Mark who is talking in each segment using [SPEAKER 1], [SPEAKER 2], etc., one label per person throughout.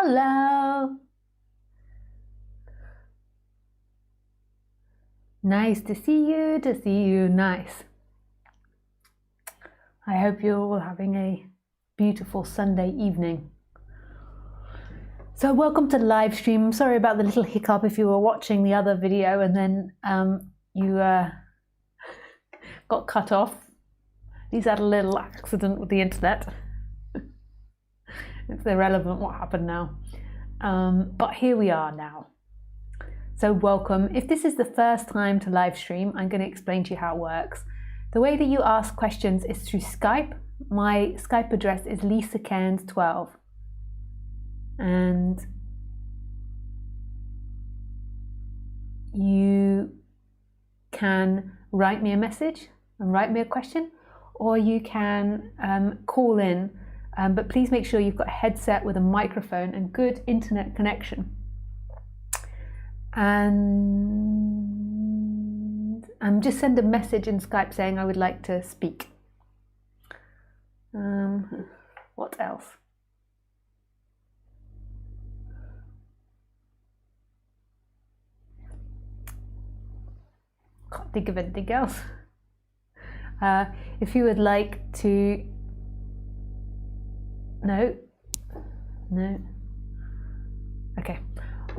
[SPEAKER 1] Hello. Nice to see you, nice. I hope you're all having a beautiful Sunday evening. So welcome to the live stream. I'm sorry about the little hiccup if you were watching the other video and then you got cut off. These had a little accident with the internet. It's irrelevant what happened now. But here we are now. So welcome. If this is the first time to live stream, I'm going to explain to you how it works. The way that you ask questions is through Skype. My Skype address is LisaCairns12. And you can write me a message and write me a question, or you can call in, but please make sure you've got a headset with a microphone and good internet connection. And just send a message in Skype saying I would like to speak. What else? Can't think of anything else. If you would like to... No? Okay.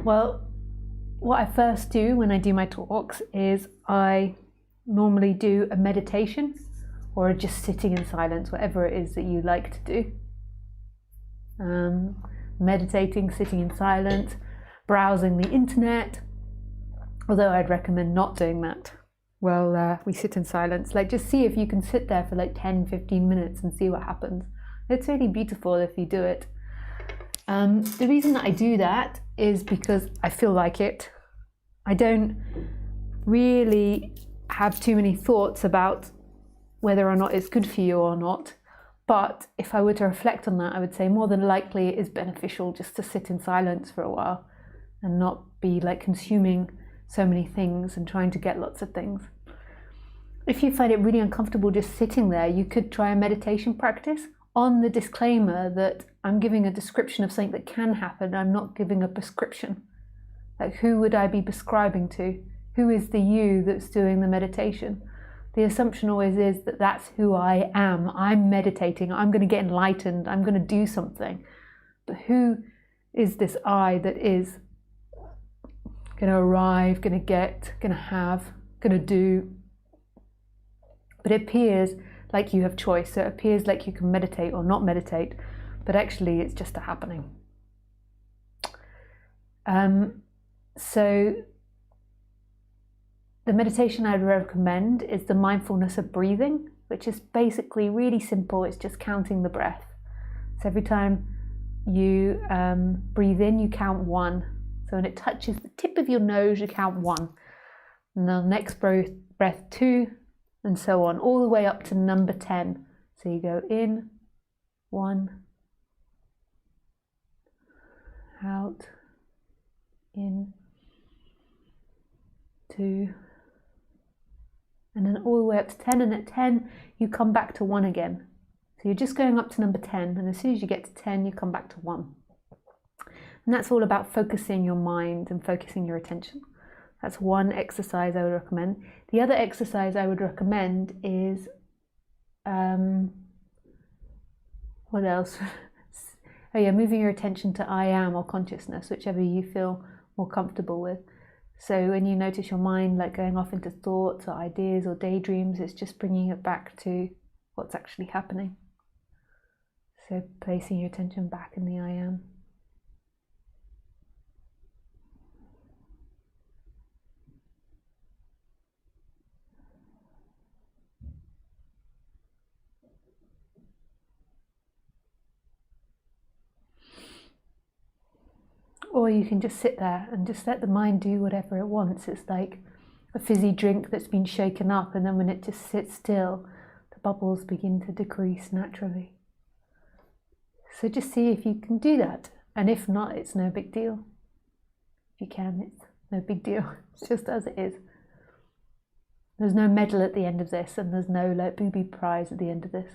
[SPEAKER 1] Well, what I first do when I do my talks is I normally do a meditation or just sitting in silence, whatever it is that you like to do. Meditating, sitting in silence, browsing the internet, although I'd recommend not doing that. Well, we sit in silence. Like, just see if you can sit there for like 10-15 minutes and see what happens. It's really beautiful if you do it. The reason that I do that is because I feel like it. I don't really have too many thoughts about whether or not it's good for you or not. But if I were to reflect on that, I would say more than likely it is beneficial just to sit in silence for a while and not be like consuming so many things and trying to get lots of things. If you find it really uncomfortable just sitting there, you could try a meditation practice on the disclaimer that I'm giving a description of something that can happen. I'm not giving a prescription. Like, who would I be prescribing to? Who is the you that's doing the meditation? The assumption always is that that's who I am. I'm meditating. I'm going to get enlightened. I'm going to do something. But who is this I that is going to arrive, going to get, going to have, going to do? But it appears like you have choice. So it appears like you can meditate or not meditate, but actually it's just a happening. So the meditation I'd recommend is the mindfulness of breathing, which is basically really simple. It's just counting the breath. So every time you breathe in, you count 1. So when it touches the tip of your nose, you count 1. And the next breath 2, and so on, all the way up to number 10. So you go in, 1, out, in, 2, and then all the way up to 10, and at 10 you come back to 1 again. So you're just going up to number 10, and as soon as you get to 10 you come back to 1. And that's all about focusing your mind and focusing your attention. That's one exercise I would recommend. The other exercise I would recommend is, what else? Oh yeah, moving your attention to I am or consciousness, whichever you feel more comfortable with. So when you notice your mind like going off into thoughts or ideas or daydreams, it's just bringing it back to what's actually happening. So placing your attention back in the I am. Or you can just sit there and just let the mind do whatever it wants. It's like a fizzy drink that's been shaken up, and then when it just sits still, the bubbles begin to decrease naturally. So just see if you can do that. And if not, it's no big deal. If you can, it's no big deal. It's just as it is. There's no medal at the end of this, and there's no like booby prize at the end of this.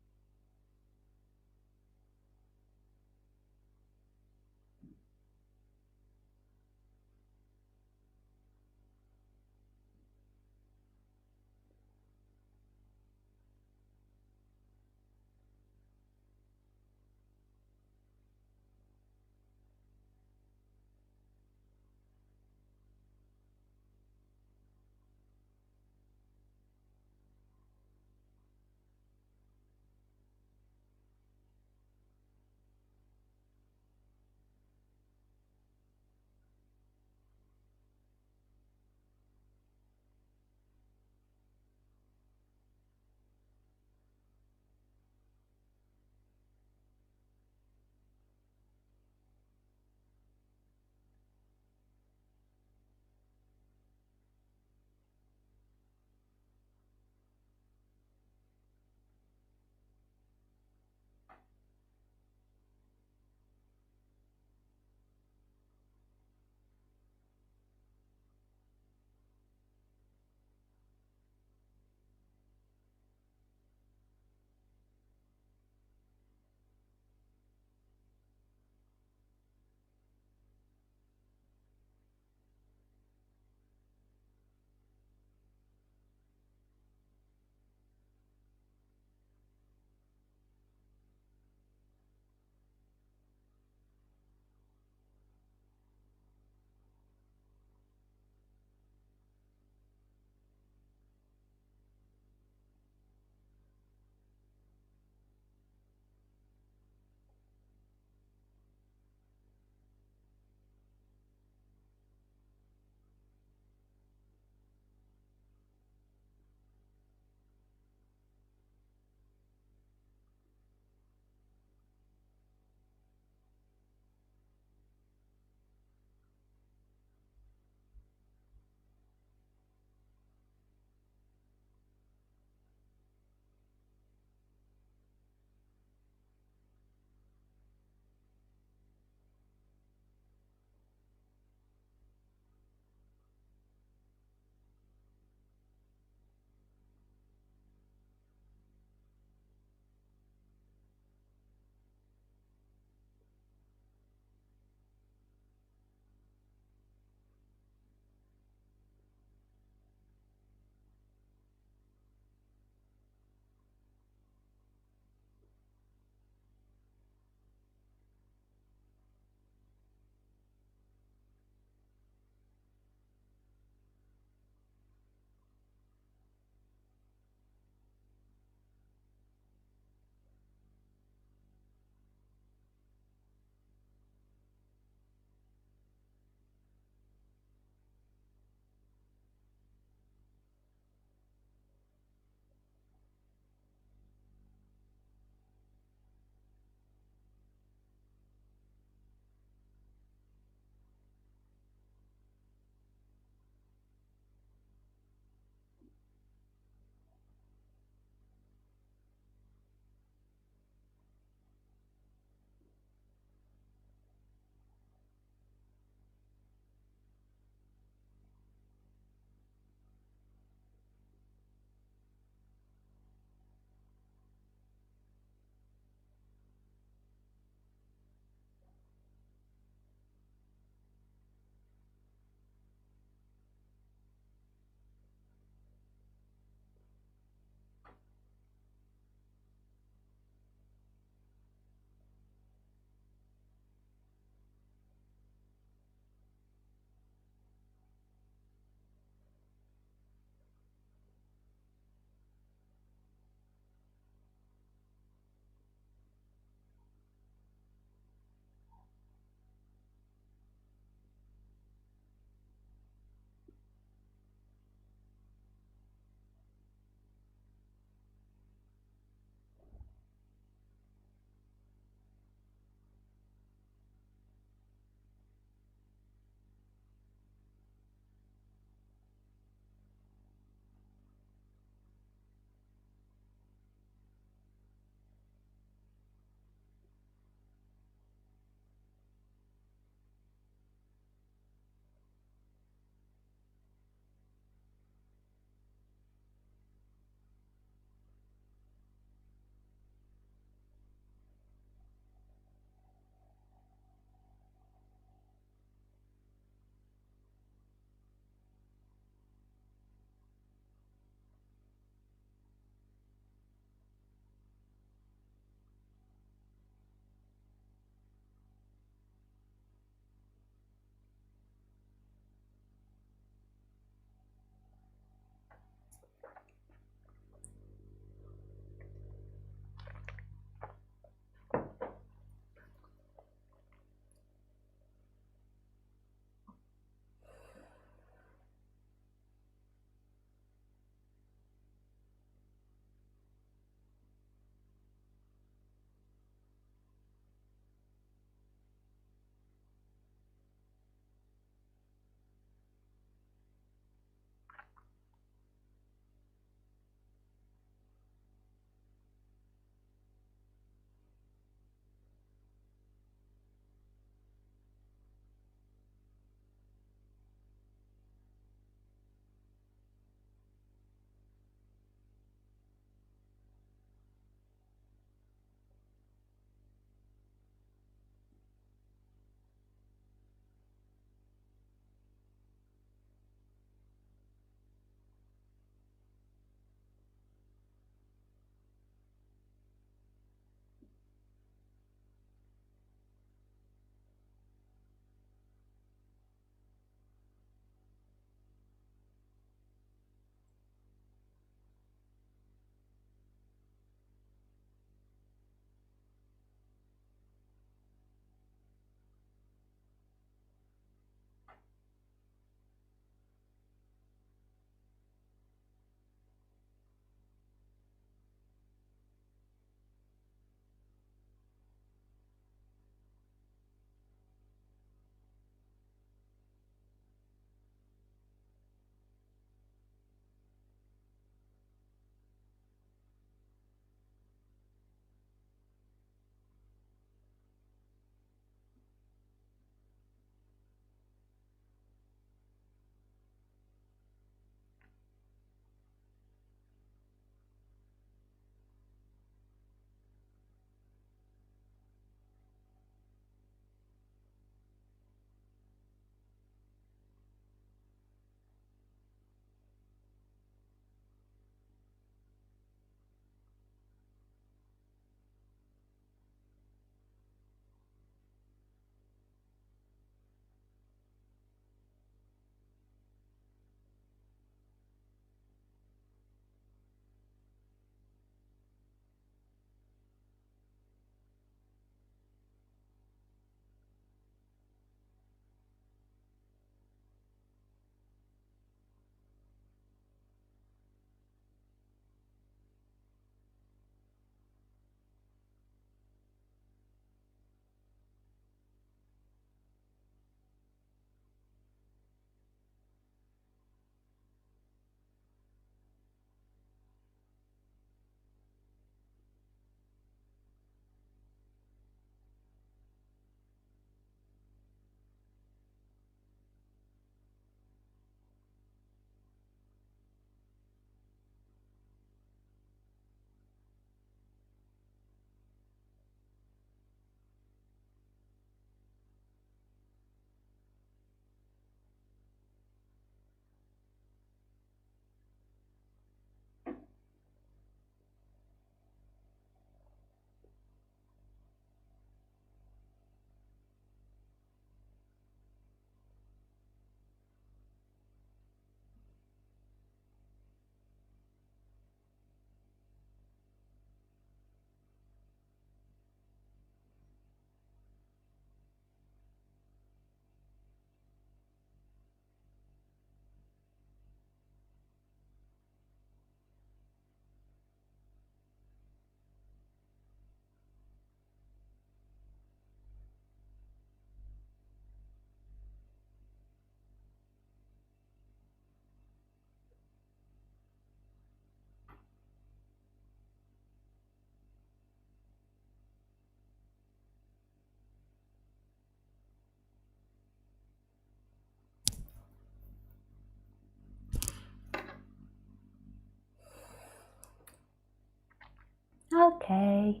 [SPEAKER 1] Okay,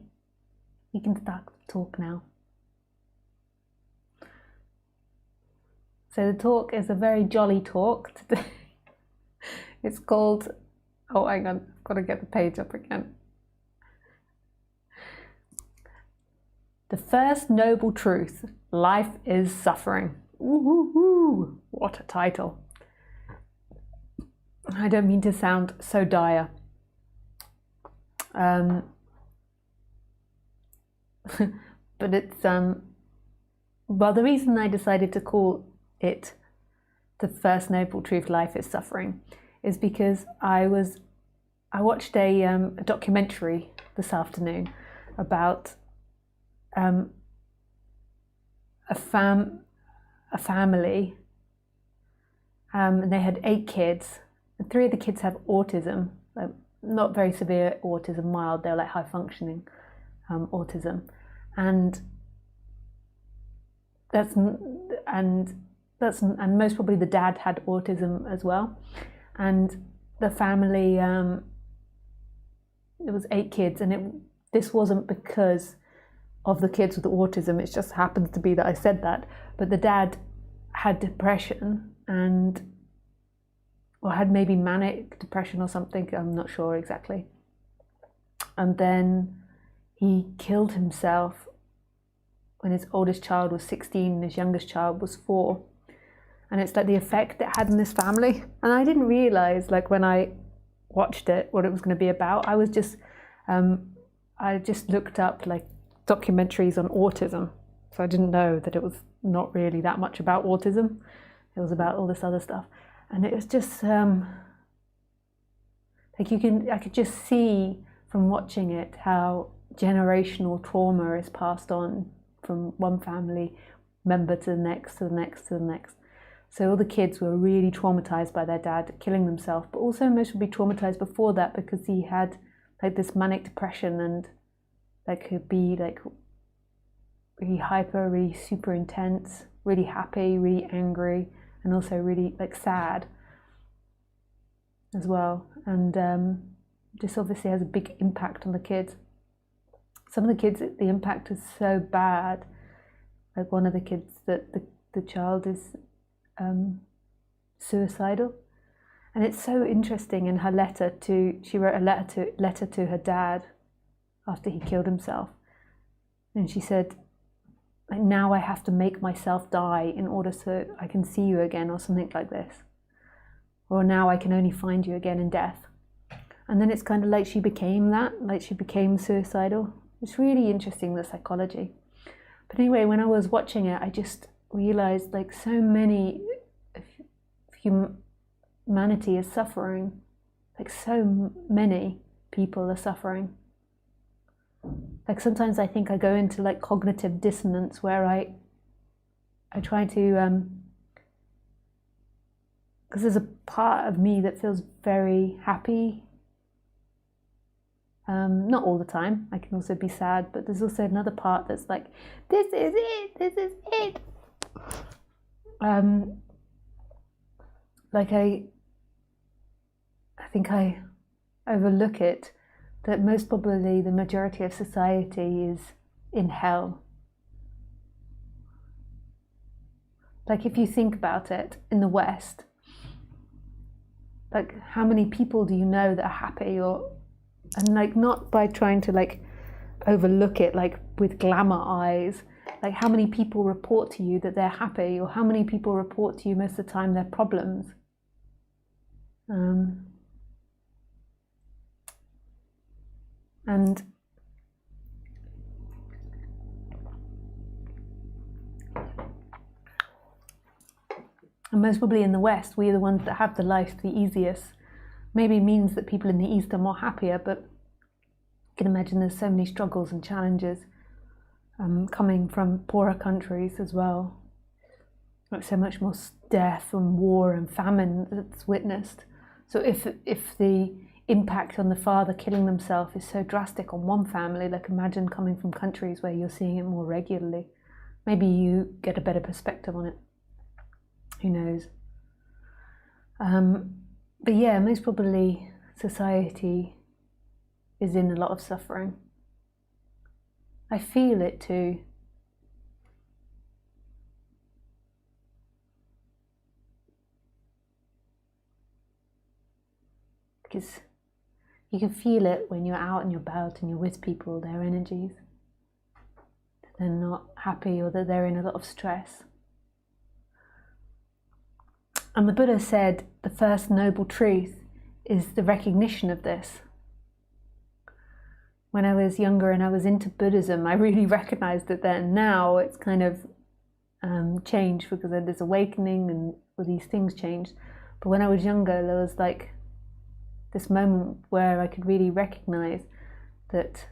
[SPEAKER 1] we can start to talk now. So the talk is a very jolly talk today. It's called, oh hang on, I've got to get the page up again. The First Noble Truth, Life is Suffering. Ooh, what a title. I don't mean to sound so dire. But it's, well, the reason I decided to call it The First Noble Truth, Life is Suffering is because I watched a documentary this afternoon about a family, and they had 8 kids, and 3 of the kids have autism, like not very severe autism, mild, they're like high functioning autism, and most probably the dad had autism as well, and the family, it was 8 kids, and this wasn't because of the kids with autism, it just happens to be that I said that, but the dad had depression or had maybe manic depression or something, I'm not sure exactly, and then he killed himself when his oldest child was 16 and his youngest child was 4, and it's like the effect it had on this family. And I didn't realize, like, when I watched it, what it was going to be about. I just looked up like documentaries on autism, so I didn't know that it was not really that much about autism. It was about all this other stuff, and it was just like I could just see from watching it how generational trauma is passed on from one family member to the next, to the next, to the next. So all the kids were really traumatized by their dad killing themselves, but also most would be traumatized before that because he had like this manic depression and like could be like really hyper, really super intense, really happy, really angry, and also really like sad as well. And this obviously has a big impact on the kids. Some of the kids, the impact is so bad. Like one of the kids, that the child is suicidal, and it's so interesting. In her letter she wrote a letter to her dad after he killed himself, and she said, like, now I have to make myself die in order so I can see you again, or something like this, or now I can only find you again in death. And then it's kind of like she became that, like she became suicidal. It's really interesting, the psychology. But anyway, when I was watching it, I just realized like so many humanity is suffering, like so many people are suffering. Like sometimes I think I go into like cognitive dissonance where I try to because there's a part of me that feels very happy, not all the time, I can also be sad, but there's also another part that's like, this is it. Like I think I overlook it, that most probably the majority of society is in hell. Like if you think about it, in the West, like how many people do you know that are happy, and like not by trying to like overlook it like with glamour eyes, like how many people report to you that they're happy, or how many people report to you most of the time their problems. And most probably in the West, we are the ones that have the life the easiest. Maybe means that people in the East are more happier, but you can imagine there's so many struggles and challenges coming from poorer countries as well. Like so much more death and war and famine that's witnessed. So if the impact on the father killing themselves is so drastic on one family, like imagine coming from countries where you're seeing it more regularly. Maybe you get a better perspective on it. Who knows? But yeah, most probably society is in a lot of suffering. I feel it too. Because you can feel it when you're out and you're about and you're with people, their energies. That they're not happy or that they're in a lot of stress. And the Buddha said the first noble truth is the recognition of this. When I was younger and I was into Buddhism, I really recognized it then. Now it's kind of changed because there's awakening and all these things changed. But when I was younger, there was like this moment where I could really recognize that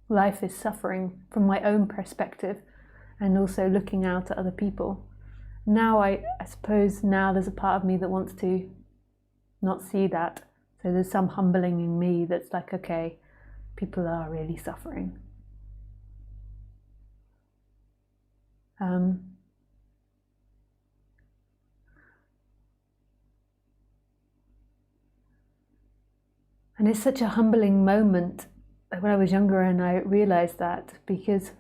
[SPEAKER 1] life is suffering from my own perspective and also looking out at other people. Now I suppose now there's a part of me that wants to not see that. So there's some humbling in me that's like, okay, people are really suffering. And it's such a humbling moment when I was younger and I realized that, because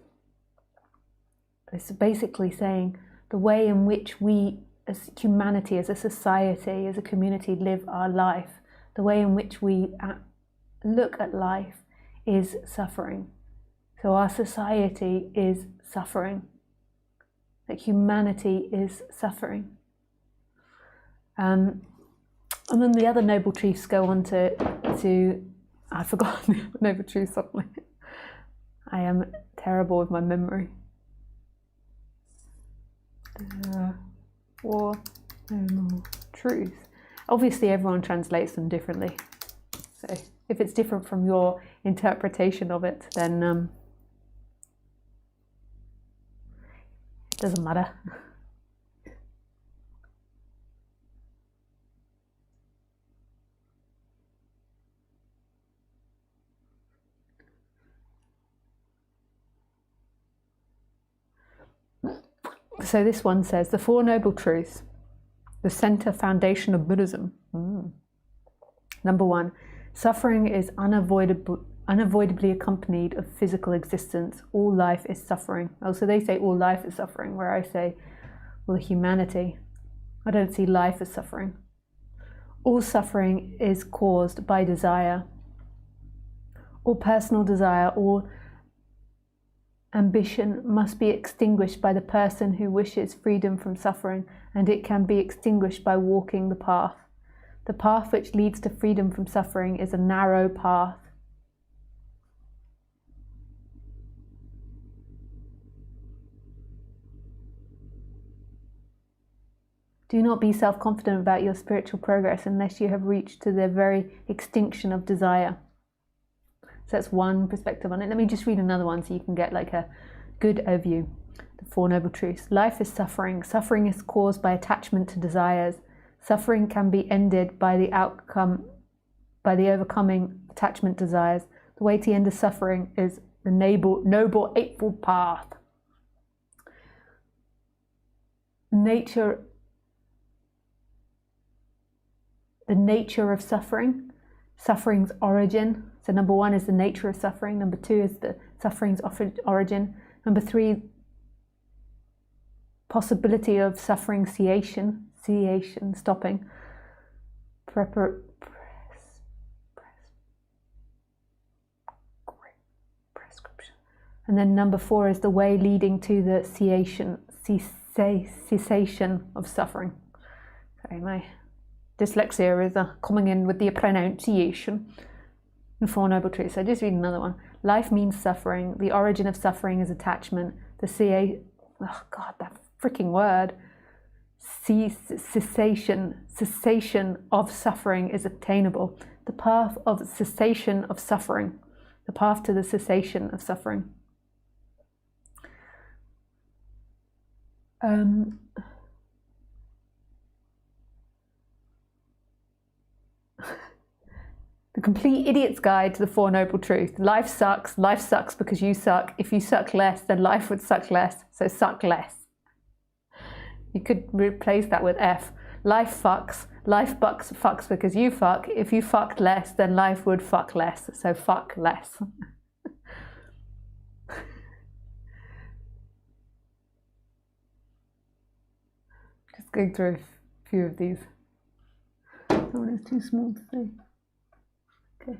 [SPEAKER 1] it's basically saying the way in which we as humanity, as a society, as a community live our life, the way in which we look at life is suffering. So our society is suffering. That humanity is suffering. And then the other noble truths go on to I've forgotten the noble truth suddenly. I am terrible with my memory. Four noble truths. Obviously everyone translates them differently. So if it's different from your interpretation of it, then it doesn't matter. So this one says, the Four Noble Truths, the center foundation of Buddhism. Number one, suffering is unavoidably accompanied of physical existence. All life is suffering. Oh, so they say all life is suffering, where I say, well, humanity. I don't see life as suffering. All suffering is caused by desire. All personal desire, all ambition must be extinguished by the person who wishes freedom from suffering, and it can be extinguished by walking the path. The path which leads to freedom from suffering is a narrow path. Do not be self-confident about your spiritual progress unless you have reached to the very extinction of desire. So that's one perspective on it. Let me just read another one so you can get like a good overview. The Four Noble Truths. Life is suffering. Suffering is caused by attachment to desires. Suffering can be ended by the overcoming attachment desires. The way to end the suffering is the noble eightfold path. The nature of suffering. Suffering's origin. So number one is the nature of suffering. Number two is the suffering's origin. Number three, possibility of suffering cessation, stopping. Prescription. And then number four is the way leading to the cessation of suffering. Sorry, my dyslexia is coming in with the pronunciation. The Four Noble Truths. So just read another one. Life means suffering. The origin of suffering is attachment. That freaking word. Cessation of suffering is attainable. The path of cessation of suffering. The path to the cessation of suffering. The Complete Idiot's Guide to the Four Noble Truths. Life sucks because you suck. If you suck less, then life would suck less, so suck less. You could replace that with F. life fucks. Life fucks because you fuck. If you fucked less, then life would fuck less. So fuck less. Just going through a few of these. That one is too small to see. Okay.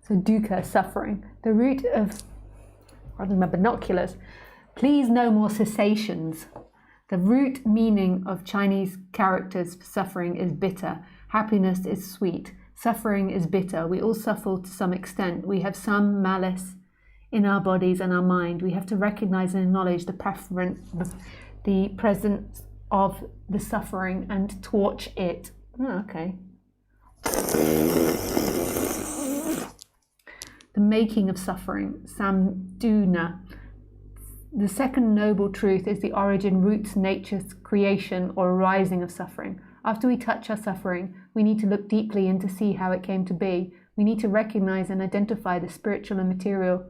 [SPEAKER 1] So dukkha, suffering. The root of, rather than my binoculars, please no more cessations. The root meaning of Chinese characters for suffering is bitter. Happiness is sweet. Suffering is bitter. We all suffer to some extent. We have some malice in our bodies and our mind. We have to recognize and acknowledge the presence of the suffering and torch it. Oh, okay. The making of suffering, samduna. The second noble truth is the origin, roots, nature's creation or arising of suffering. After we touch our suffering, we need to look deeply in to see how it came to be. We need to recognize and identify the spiritual and material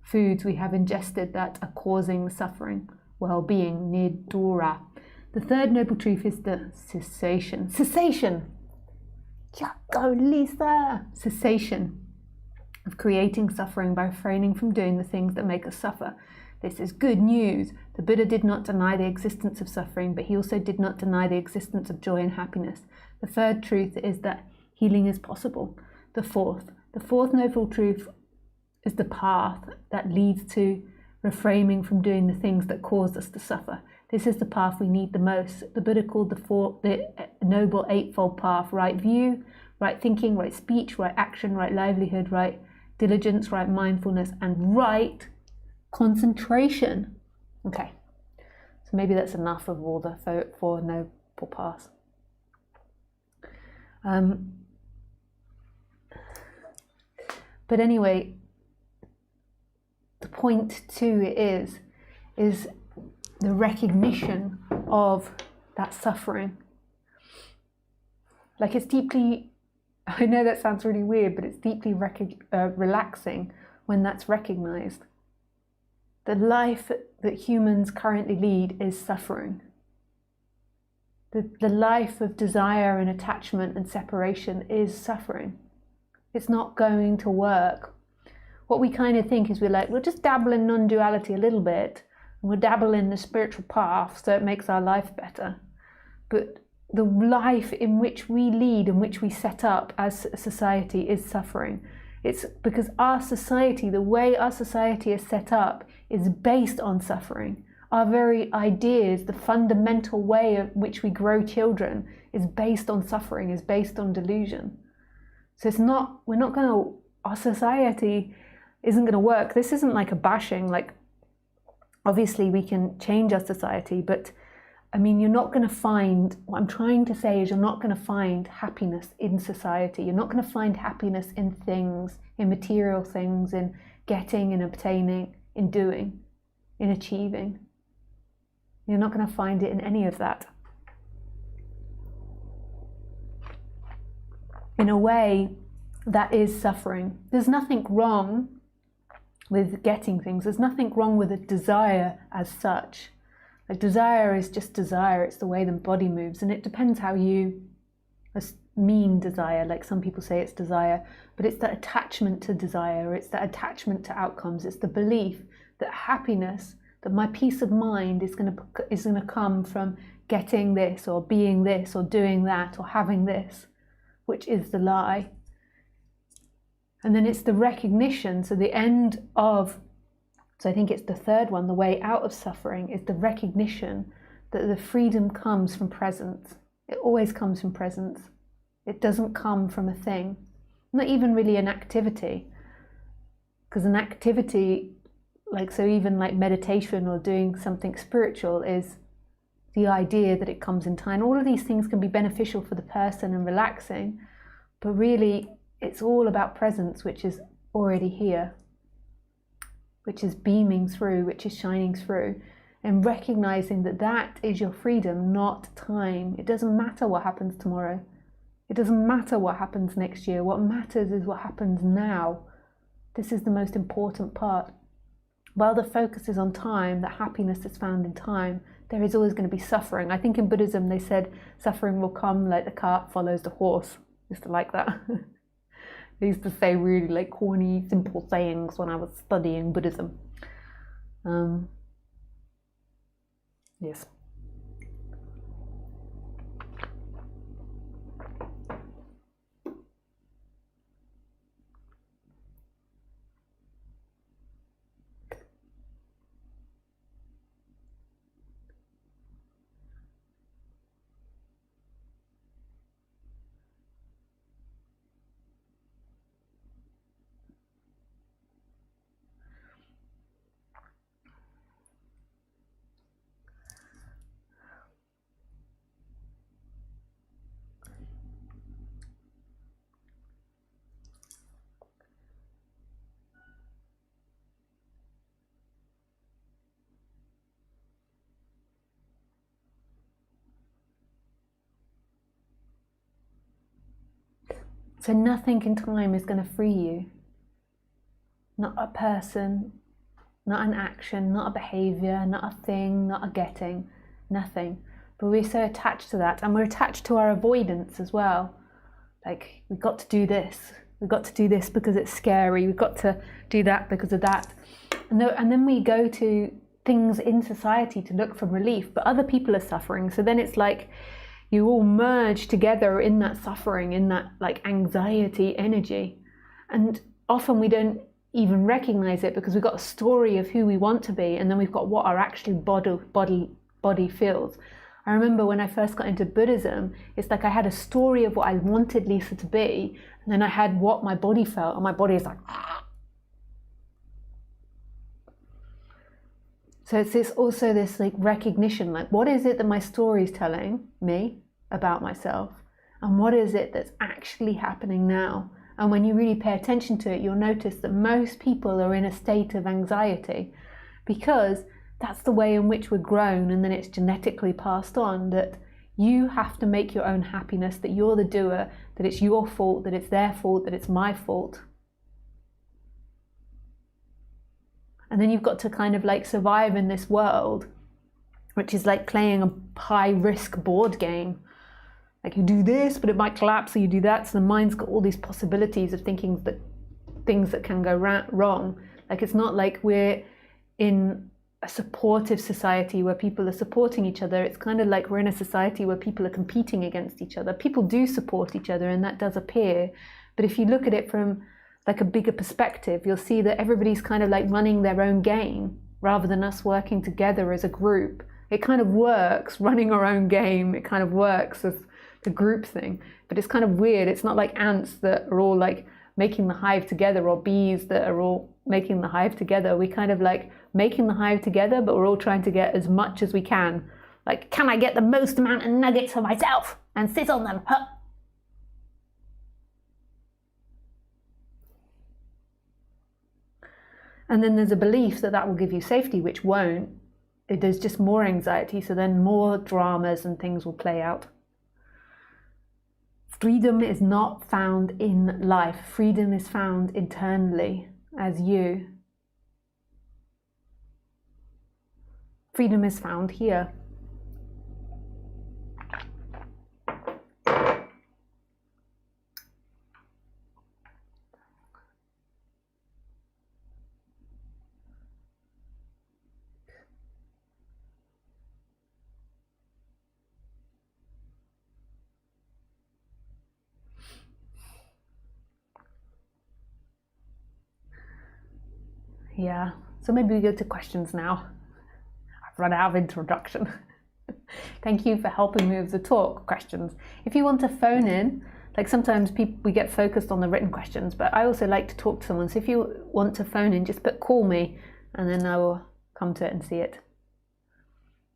[SPEAKER 1] foods we have ingested that are causing the suffering, well-being, nidura. The third noble truth is the cessation. Cessation! Yeah, go Lisa! Cessation of creating suffering by refraining from doing the things that make us suffer. This is good news. The Buddha did not deny the existence of suffering, but he also did not deny the existence of joy and happiness. The third truth is that healing is possible. The fourth noble truth is the path that leads to refraining from doing the things that cause us to suffer. This is the path we need the most. The Buddha called the Noble Eightfold Path: right view, right thinking, right speech, right action, right livelihood, right diligence, right mindfulness, and right concentration. Okay, so maybe that's enough of all the four noble paths. But anyway, the point too is the recognition of that suffering. Like, it's deeply, I know that sounds really weird, but it's deeply relaxing when that's recognized. The life that humans currently lead is suffering. The life of desire and attachment and separation is suffering. It's not going to work. What we kind of think is we'll just dabble in non-duality a little bit, and we'll dabble in the spiritual path so it makes our life better. But the life in which we lead, in which we set up as a society, is suffering. It's because our society, the way our society is set up, is based on suffering. Our very ideas, the fundamental way of which we grow children, is based on suffering, is based on delusion. So our society isn't going to work. This isn't like a bashing, like, obviously we can change our society, but I mean, you're not going to find, what I'm trying to say is you're not going to find happiness in society. You're not going to find happiness in things, in material things, in getting and obtaining, in doing, in achieving. You're not going to find it in any of that. In a way, that is suffering. There's nothing wrong with getting things. There's nothing wrong with a desire as such. Like, desire is just desire. It's the way the body moves, and it depends how you mean desire. Like, some people say it's desire, but it's that attachment to desire. It's that attachment to outcomes. It's the belief that happiness, that my peace of mind is going to come from getting this or being this or doing that or having this, which is the lie. And then it's the recognition. So the end of, so I think it's the third one, the way out of suffering, is the recognition that the freedom comes from presence. It always comes from presence. It doesn't come from a thing, not even really an activity. Because an activity, like, so even like meditation or doing something spiritual, is the idea that it comes in time. All of these things can be beneficial for the person and relaxing, but really it's all about presence, which is already here, which is beaming through, which is shining through, and recognizing that that is your freedom, not time. It doesn't matter what happens tomorrow. It doesn't matter what happens next year. What matters is what happens now. This is the most important part. while the focus is on time, that happiness is found in time, there is always going to be suffering. I think in Buddhism they said suffering will come like the cart follows the horse. I used to like that. I used to say really like corny, simple sayings when I was studying Buddhism. Yes. So nothing in time is going to free you. Not a person, not an action, not a behavior, not a thing, not a getting, nothing. But we're so attached to that, and we're attached to our avoidance as well. Like, we've got to do this. We've got to do this because it's scary. We've got to do that because of that. And then we go to things in society to look for relief, but other people are suffering. So then it's like you all merge together in that suffering, in that like anxiety energy. And often we don't even recognize it because we've got a story of who we want to be, and then we've got what our actual body feels. I remember when I first got into Buddhism, it's like I had a story of what I wanted Lisa to be, and then I had what my body felt, and my body is like, ah. So it's also this like recognition, like what is it that my story is telling me about myself, and what is it that's actually happening now? And when you really pay attention to it, you'll notice that most people are in a state of anxiety because that's the way in which we're grown, and then it's genetically passed on that you have to make your own happiness, that you're the doer, that it's your fault, that it's their fault, that it's my fault. And then you've got to kind of like survive in this world, which is like playing a high risk board game. Like you do this, but it might collapse, so you do that. So the mind's got all these possibilities of thinking that things that can go wrong. Like it's not like we're in a supportive society where people are supporting each other. It's kind of like we're in a society where people are competing against each other. People do support each other, and that does appear. But if you look at it from like a bigger perspective, you'll see that everybody's kind of like running their own game rather than us working together as a group. It kind of works, running our own game. It kind of works as the group thing, but it's kind of weird. It's not like ants that are all like making the hive together, or bees that are all making the hive together. We kind of like making the hive together, but we're all trying to get as much as we can. Like, can I get the most amount of nuggets for myself and sit on them? Huh. And then there's a belief that that will give you safety, which won't. There's just more anxiety, so then more dramas and things will play out. Freedom is not found in life. Freedom is found internally as you. Freedom is found here. Yeah, so maybe we go to questions now. I've run out of introduction. Thank you for helping me with the talk questions. If you want to phone in, like sometimes we get focused on the written questions, but I also like to talk to someone. So if you want to phone in, just call me and then I will come to it and see it.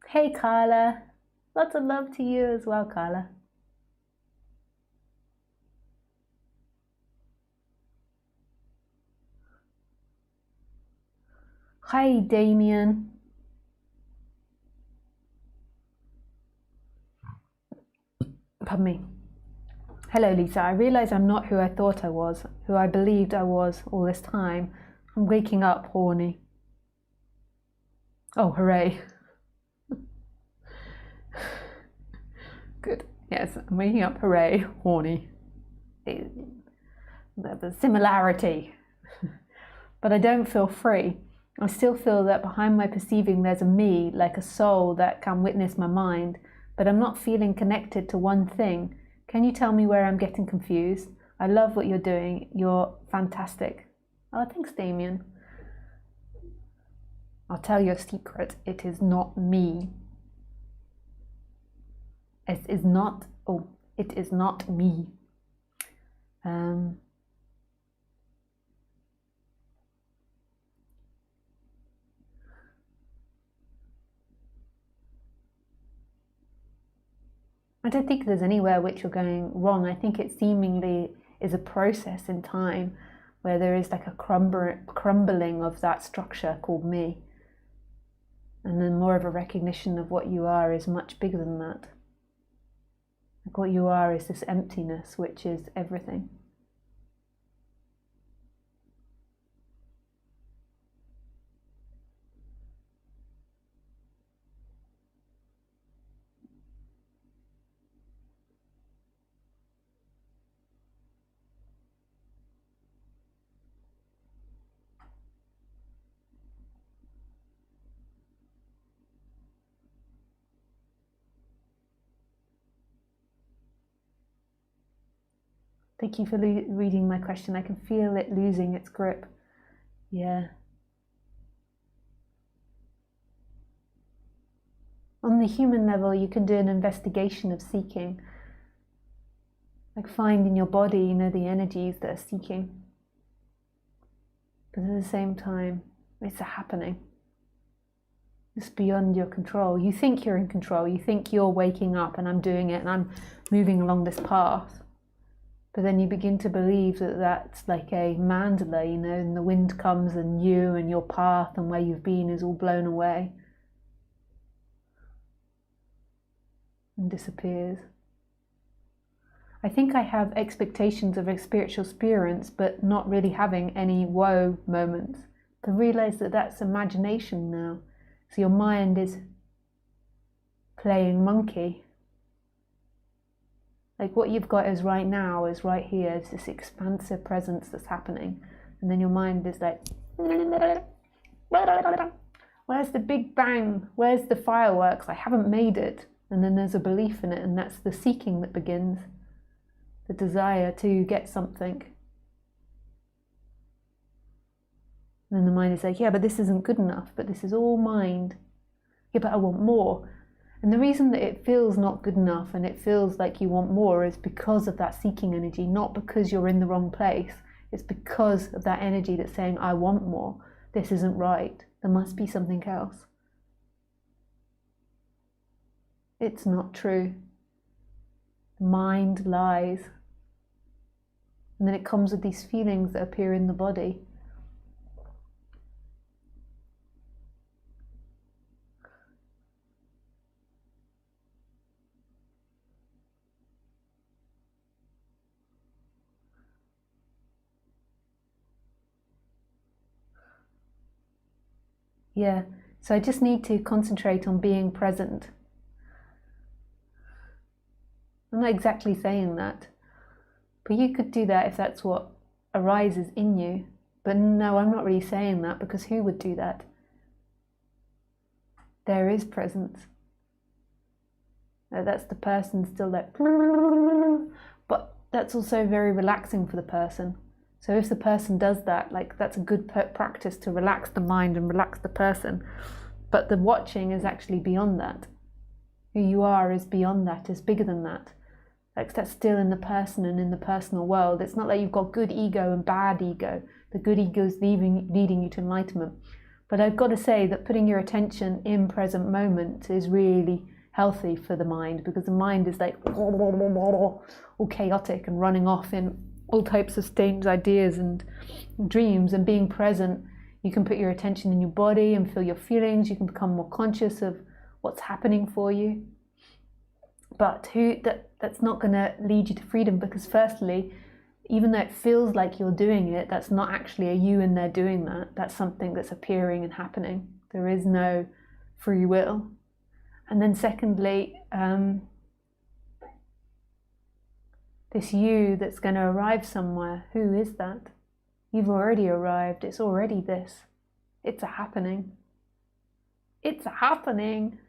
[SPEAKER 1] Hey Carla, lots of love to you as well, Carla. Hi, Damien. Pardon me. Hello, Lisa. I realise I'm not who I thought I was, who I believed I was all this time. I'm waking up horny. Oh, hooray. Good. Yes, I'm waking up, hooray, horny. The similarity. But I don't feel free. I still feel that behind my perceiving there's a me, like a soul that can witness my mind, but I'm not feeling connected to one thing. Can you tell me where I'm getting confused? I love what you're doing. You're fantastic. Oh, thanks, Damien. I'll tell you a secret. It is not me. It is not me. I don't think there's anywhere which you're going wrong. I think it seemingly is a process in time where there is like a crumbling of that structure called me. And then more of a recognition of what you are is much bigger than that. Like what you are is this emptiness, which is everything. Thank you for reading my question. I can feel it losing its grip. Yeah. On the human level, you can do an investigation of seeking. Like find in your body, the energies that are seeking. But at the same time, it's a happening. It's beyond your control. You think you're in control. You think you're waking up and I'm doing it and I'm moving along this path. But then you begin to believe that that's like a mandala, and the wind comes and you and your path and where you've been is all blown away and disappears. I think I have expectations of a spiritual experience, but not really having any woe moments. To realize that that's imagination now. So your mind is playing monkey. Like what you've got is right now, is right here, it's this expansive presence that's happening. And then your mind is like, where's the big bang? Where's the fireworks? I haven't made it. And then there's a belief in it, and that's the seeking that begins. The desire to get something. And then the mind is like, yeah, but this isn't good enough, but this is all mind. Yeah, but I want more. And the reason that it feels not good enough and it feels like you want more is because of that seeking energy, not because you're in the wrong place. It's because of that energy that's saying, I want more. This isn't right. There must be something else. It's not true. Mind lies. And then it comes with these feelings that appear in the body. Yeah, so I just need to concentrate on being present. I'm not exactly saying that, but you could do that if that's what arises in you. But no, I'm not really saying that, because who would do that? There is presence. That's the person still like, but that's also very relaxing for the person. So if the person does that, like that's a good practice to relax the mind and relax the person. But the watching is actually beyond that. Who you are is beyond that, is bigger than that. Like that's still in the person and in the personal world. It's not like you've got good ego and bad ego. The good ego is leading you to enlightenment. But I've got to say that putting your attention in present moment is really healthy for the mind, because the mind is like all chaotic and running off in all types of strange ideas and dreams. And being present, you can put your attention in your body and feel your feelings. You can become more conscious of what's happening for you. But that's not going to lead you to freedom, because firstly, even though it feels like you're doing it, that's not actually a you in there doing that. That's something that's appearing and happening. There is no free will. And then secondly, this you that's going to arrive somewhere, who is that? You've already arrived, it's already this. It's a happening. It's a happening.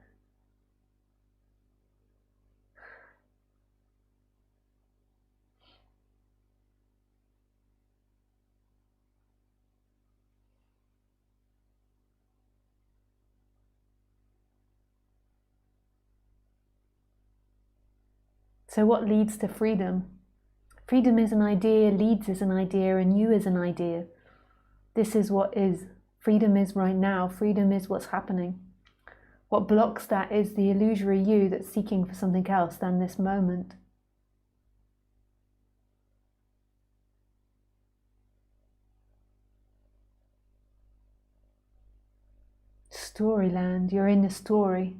[SPEAKER 1] So what leads to freedom? Freedom is an idea, leads is an idea, and you is an idea. This is what is. Freedom is right now. Freedom is what's happening. What blocks that is the illusory you that's seeking for something else than this moment. Storyland, you're in the story.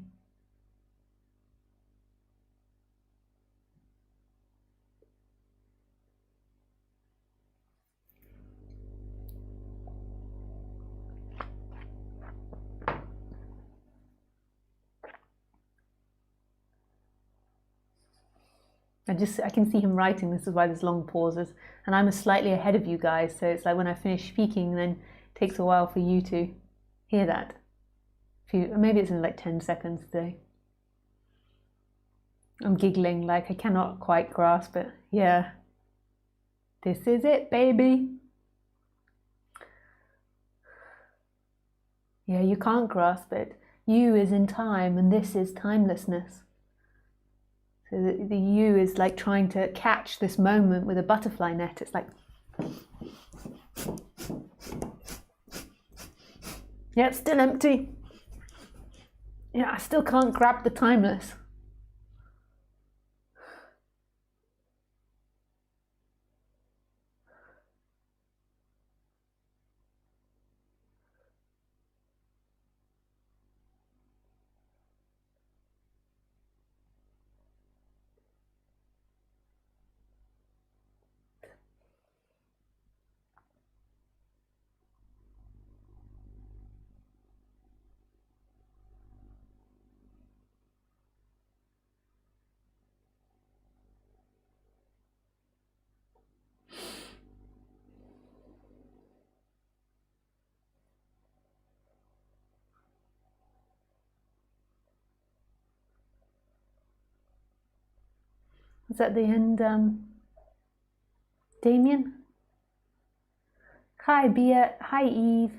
[SPEAKER 1] I can see him writing, this is why there's long pauses, and I'm slightly ahead of you guys, so it's like when I finish speaking, then it takes a while for you to hear that. Maybe it's in like 10 seconds today. I'm giggling like I cannot quite grasp it. Yeah. This is it, baby. Yeah, you can't grasp it. You is in time, and this is timelessness. So the you is like trying to catch this moment with a butterfly net. It's like, yeah, it's still empty. Yeah, I still can't grab the timeless. Is that the end, Damien? Hi, Bia. Hi, Eve.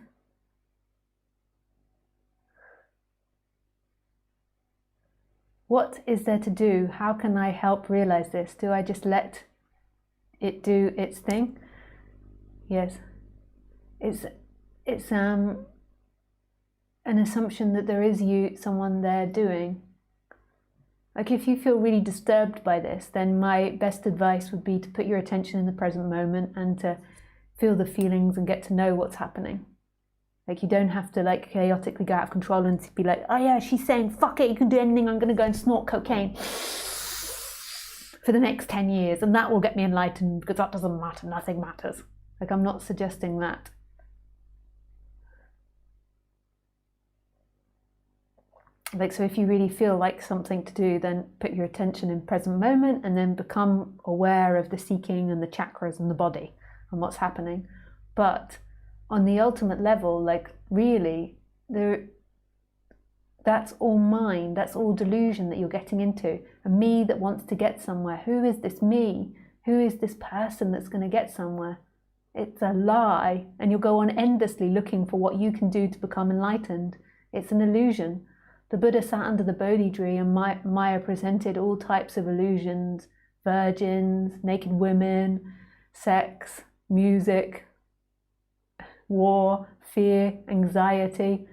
[SPEAKER 1] What is there to do? How can I help realize this? Do I just let it do its thing? Yes. It's an assumption that there is someone there doing. Like if you feel really disturbed by this, then my best advice would be to put your attention in the present moment and to feel the feelings and get to know what's happening. Like you don't have to like chaotically go out of control and be like, oh yeah, she's saying, fuck it, you can do anything, I'm gonna go and snort cocaine for the next 10 years and that will get me enlightened because that doesn't matter, nothing matters. Like I'm not suggesting that. Like, so if you really feel like something to do, then put your attention in present moment and then become aware of the seeking and the chakras and the body and what's happening. But on the ultimate level, like really, that's all mind, that's all delusion that you're getting into. A me that wants to get somewhere. Who is this me? Who is this person that's going to get somewhere? It's a lie, and you'll go on endlessly looking for what you can do to become enlightened. It's an illusion. The Buddha sat under the Bodhi tree and Maya presented all types of illusions, virgins, naked women, sex, music, war, fear, anxiety,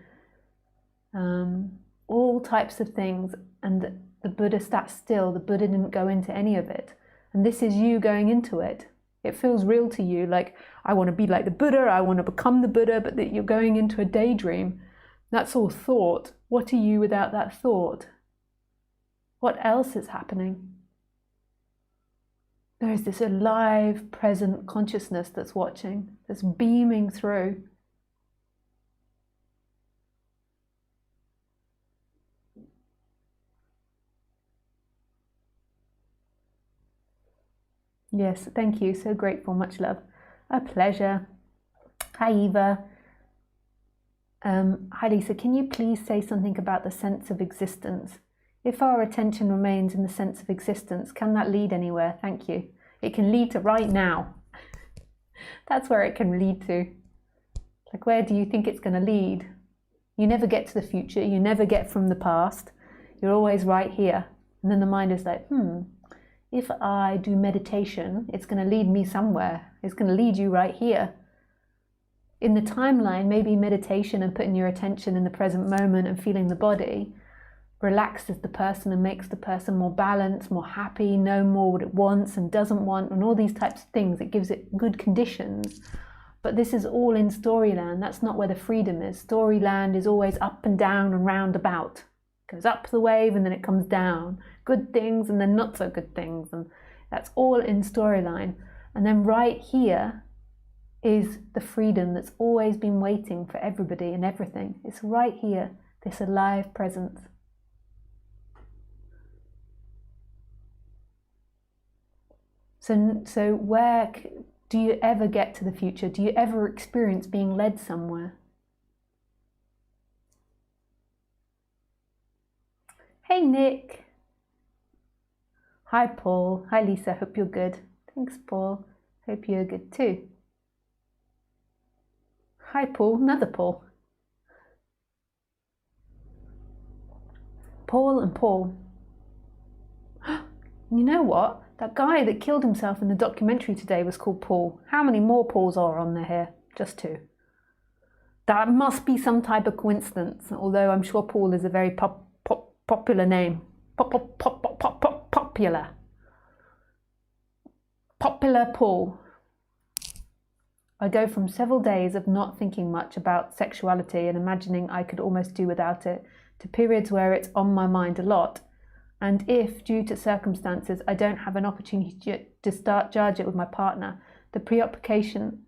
[SPEAKER 1] all types of things. And the Buddha sat still. The Buddha didn't go into any of it. And this is you going into it. It feels real to you, like, I want to be like the Buddha, I want to become the Buddha, but that you're going into a daydream. That's all thought. What are you without that thought? What else is happening? There is this alive, present consciousness that's watching, that's beaming through. Yes, thank you. So grateful. Much love. A pleasure. Hi, Eva. Hi, Lisa. Can you please say something about the sense of existence? If our attention remains in the sense of existence, can that lead anywhere? Thank you. It can lead to right now. That's where it can lead to. Like, where do you think it's going to lead? You never get to the future. You never get from the past. You're always right here. And then the mind is like, if I do meditation, it's going to lead me somewhere. It's going to lead you right here. In the timeline, maybe meditation and putting your attention in the present moment and feeling the body relaxes the person and makes the person more balanced, more happy, know more what it wants and doesn't want, and all these types of things. It gives it good conditions. But this is all in storyland. That's not where the freedom is. Storyland is always up and down and round about. It goes up the wave and then it comes down. Good things and then not so good things. And that's all in storyline. And then right here is the freedom that's always been waiting for everybody and everything. It's right here, this alive presence. So where do you ever get to the future? Do you ever experience being led somewhere? Hey, Nick. Hi, Paul. Hi, Lisa. Hope you're good. Thanks, Paul. Hope you're good too. Hi, Paul. Another Paul. Paul and Paul. You know what? That guy that killed himself in the documentary today was called Paul. How many more Pauls are on there here? Just two. That must be some type of coincidence, although I'm sure Paul is a very popular name. Popular. Popular Paul. I go from several days of not thinking much about sexuality and imagining I could almost do without it, to periods where it's on my mind a lot. And if, due to circumstances, I don't have an opportunity to start judge it with my partner, the preoccupation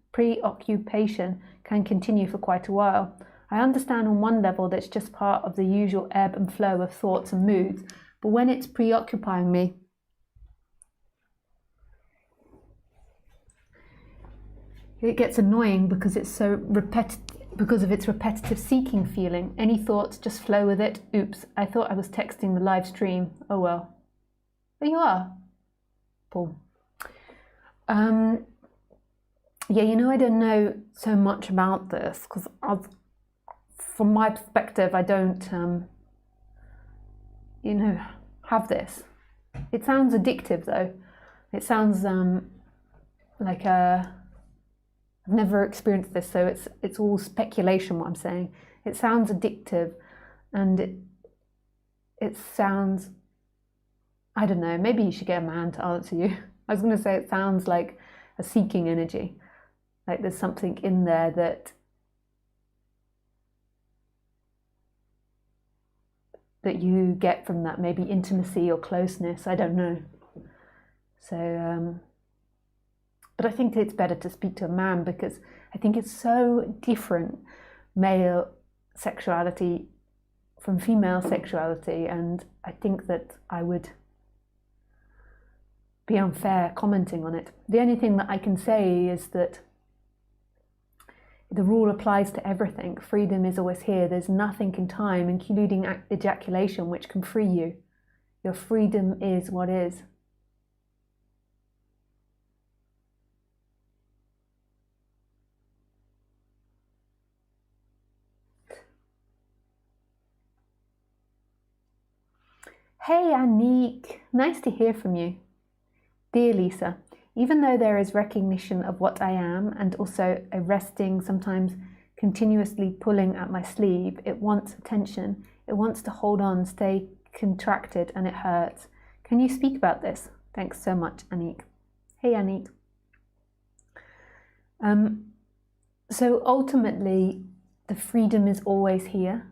[SPEAKER 1] can continue for quite a while. I understand on one level that it's just part of the usual ebb and flow of thoughts and moods, but when it's preoccupying me, it gets annoying because it's so because of its repetitive seeking feeling. Any thoughts, just flow with it. Oops, I thought I was texting the live stream. Oh well. There you are, Paul. Yeah, you know, I don't know so much about this because from my perspective, I don't, have this. It sounds addictive though. It sounds like I've never experienced this, so it's all speculation what I'm saying. It sounds addictive and it sounds, I don't know, maybe you should get a man to answer you. I was going to say it sounds like a seeking energy, like there's something in there that you get from that, maybe intimacy or closeness, I don't know. So but I think it's better to speak to a man because I think it's so different, male sexuality from female sexuality, and I think that I would be unfair commenting on it. The only thing that I can say is that the rule applies to everything. Freedom is always here. There's nothing in time, including ejaculation, which can free you. Your freedom is what is. Hey Anik, nice to hear from you. Dear Lisa, even though there is recognition of what I am and also a resting, sometimes continuously pulling at my sleeve, it wants attention, it wants to hold on, stay contracted, and it hurts. Can you speak about this? Thanks so much, Anik. Hey Anik. So ultimately, the freedom is always here.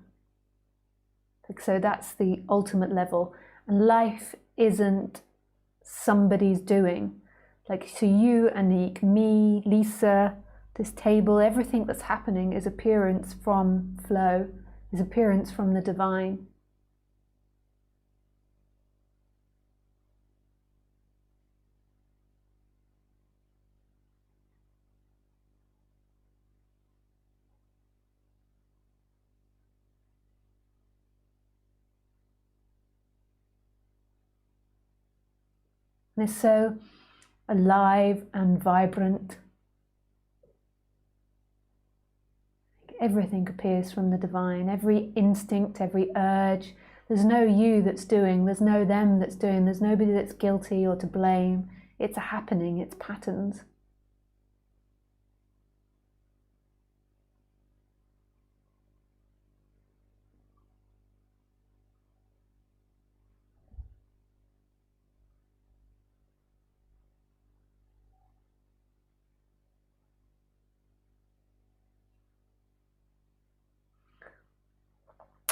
[SPEAKER 1] So that's the ultimate level. And life isn't somebody's doing. Like, so you, Anik, me, Lisa, this table, everything that's happening is appearance from flow, is appearance from the divine. And it's so alive and vibrant. Everything appears from the divine, every instinct, every urge. There's no you that's doing, there's no them that's doing, there's nobody that's guilty or to blame. It's a happening, it's patterns.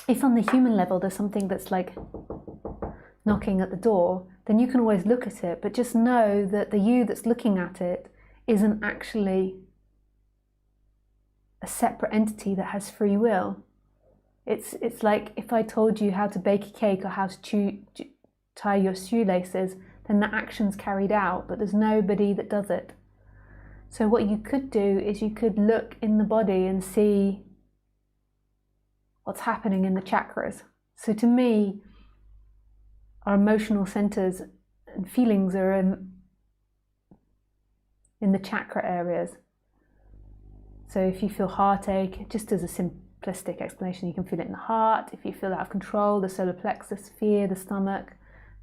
[SPEAKER 1] If on the human level there's something that's like knocking at the door, then you can always look at it, but just know that the you that's looking at it isn't actually a separate entity that has free will. It's like if I told you how to bake a cake or how to tie your shoelaces, then the action's carried out, but there's nobody that does it. So what you could do is you could look in the body and see what's happening in the chakras. So to me, our emotional centers and feelings are in the chakra areas. So if you feel heartache, just as a simplistic explanation, you can feel it in the heart. If you feel out of control, the solar plexus, fear, the stomach.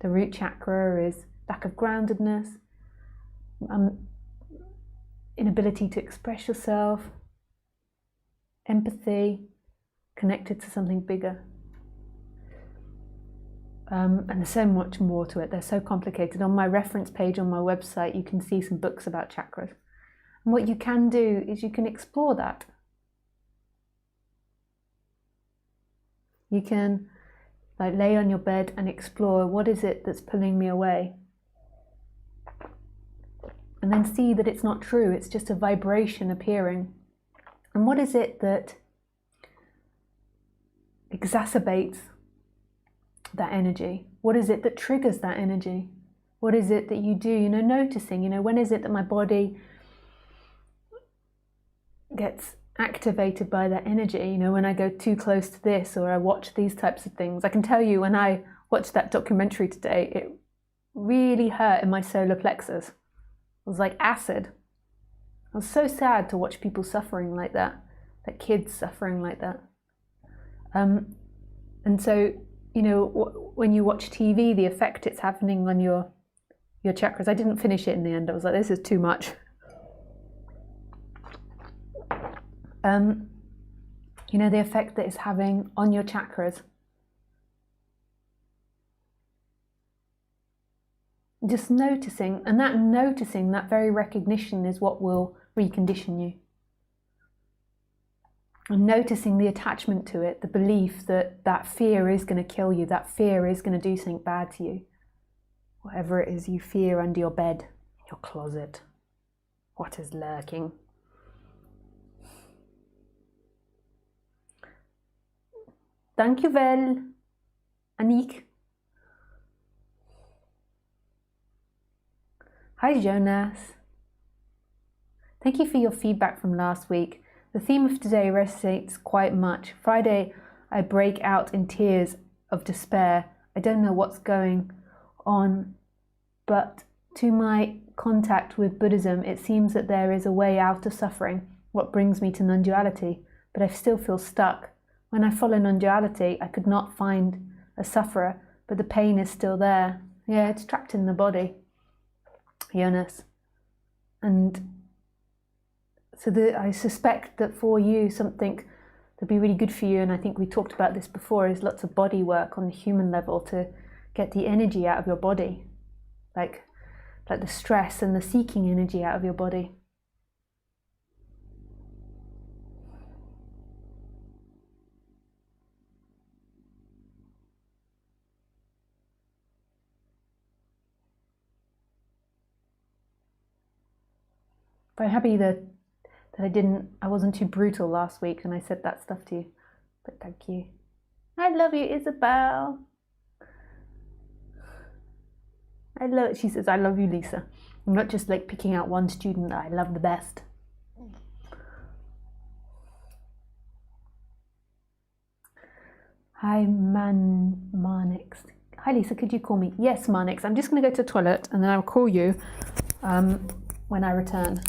[SPEAKER 1] The root chakra is lack of groundedness, inability to express yourself, empathy, connected to something bigger. And there's so much more to it. They're so complicated. On my reference page on my website, you can see some books about chakras. And what you can do is you can explore that. You can like lay on your bed and explore, what is it that's pulling me away? And then see that it's not true. It's just a vibration appearing. And what is it that exacerbates that energy? What is it that triggers that energy? What is it that you do, noticing, when is it that my body gets activated by that energy? When I go too close to this, or I watch these types of things. I can tell you, when I watched that documentary today, it really hurt in my solar plexus. It was like acid. I was so sad to watch people suffering like that, like kids suffering like that. And so, when you watch TV, the effect it's having on your chakras. I didn't finish it in the end. I was like, this is too much. The effect that it's having on your chakras. Just noticing, and that very recognition is what will recondition you. And noticing the attachment to it, the belief that fear is going to kill you, that fear is going to do something bad to you. Whatever it is you fear under your bed, your closet, what is lurking. Dankjewel, Aniek. Hi, Jonas. Thank you for your feedback from last week. The theme of today resonates quite much. Friday, I break out in tears of despair. I don't know what's going on, but to my contact with Buddhism, it seems that there is a way out of suffering, what brings me to non-duality, but I still feel stuck. When I follow non-duality, I could not find a sufferer, but the pain is still there. Yeah, it's trapped in the body, Jonas. And so I suspect that for you, something that'd be really good for you, and I think we talked about this before, is lots of body work on the human level to get the energy out of your body, like the stress and the seeking energy out of your body. But I'm happy that I wasn't too brutal last week and I said that stuff to you. But thank you. I love you, Isabel. She says, I love you, Lisa. I'm not just like picking out one student that I love the best. Hi, Manix. Hi Lisa, could you call me? Yes, Marnix. I'm just going to go to the toilet and then I'll call you when I return.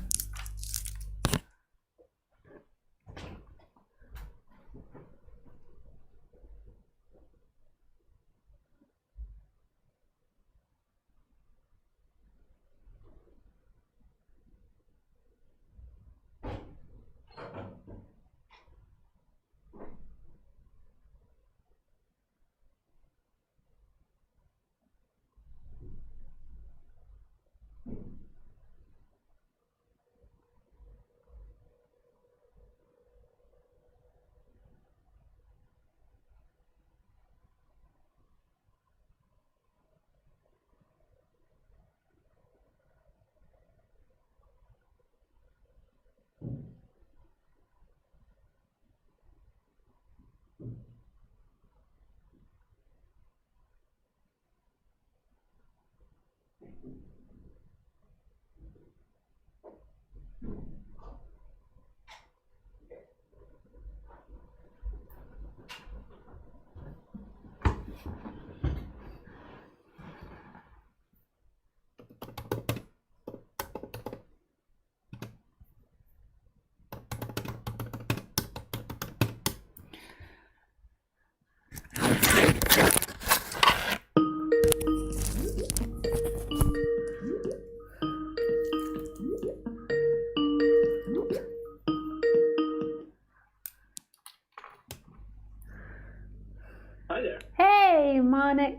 [SPEAKER 2] Hi there.
[SPEAKER 1] Hey, Marnix.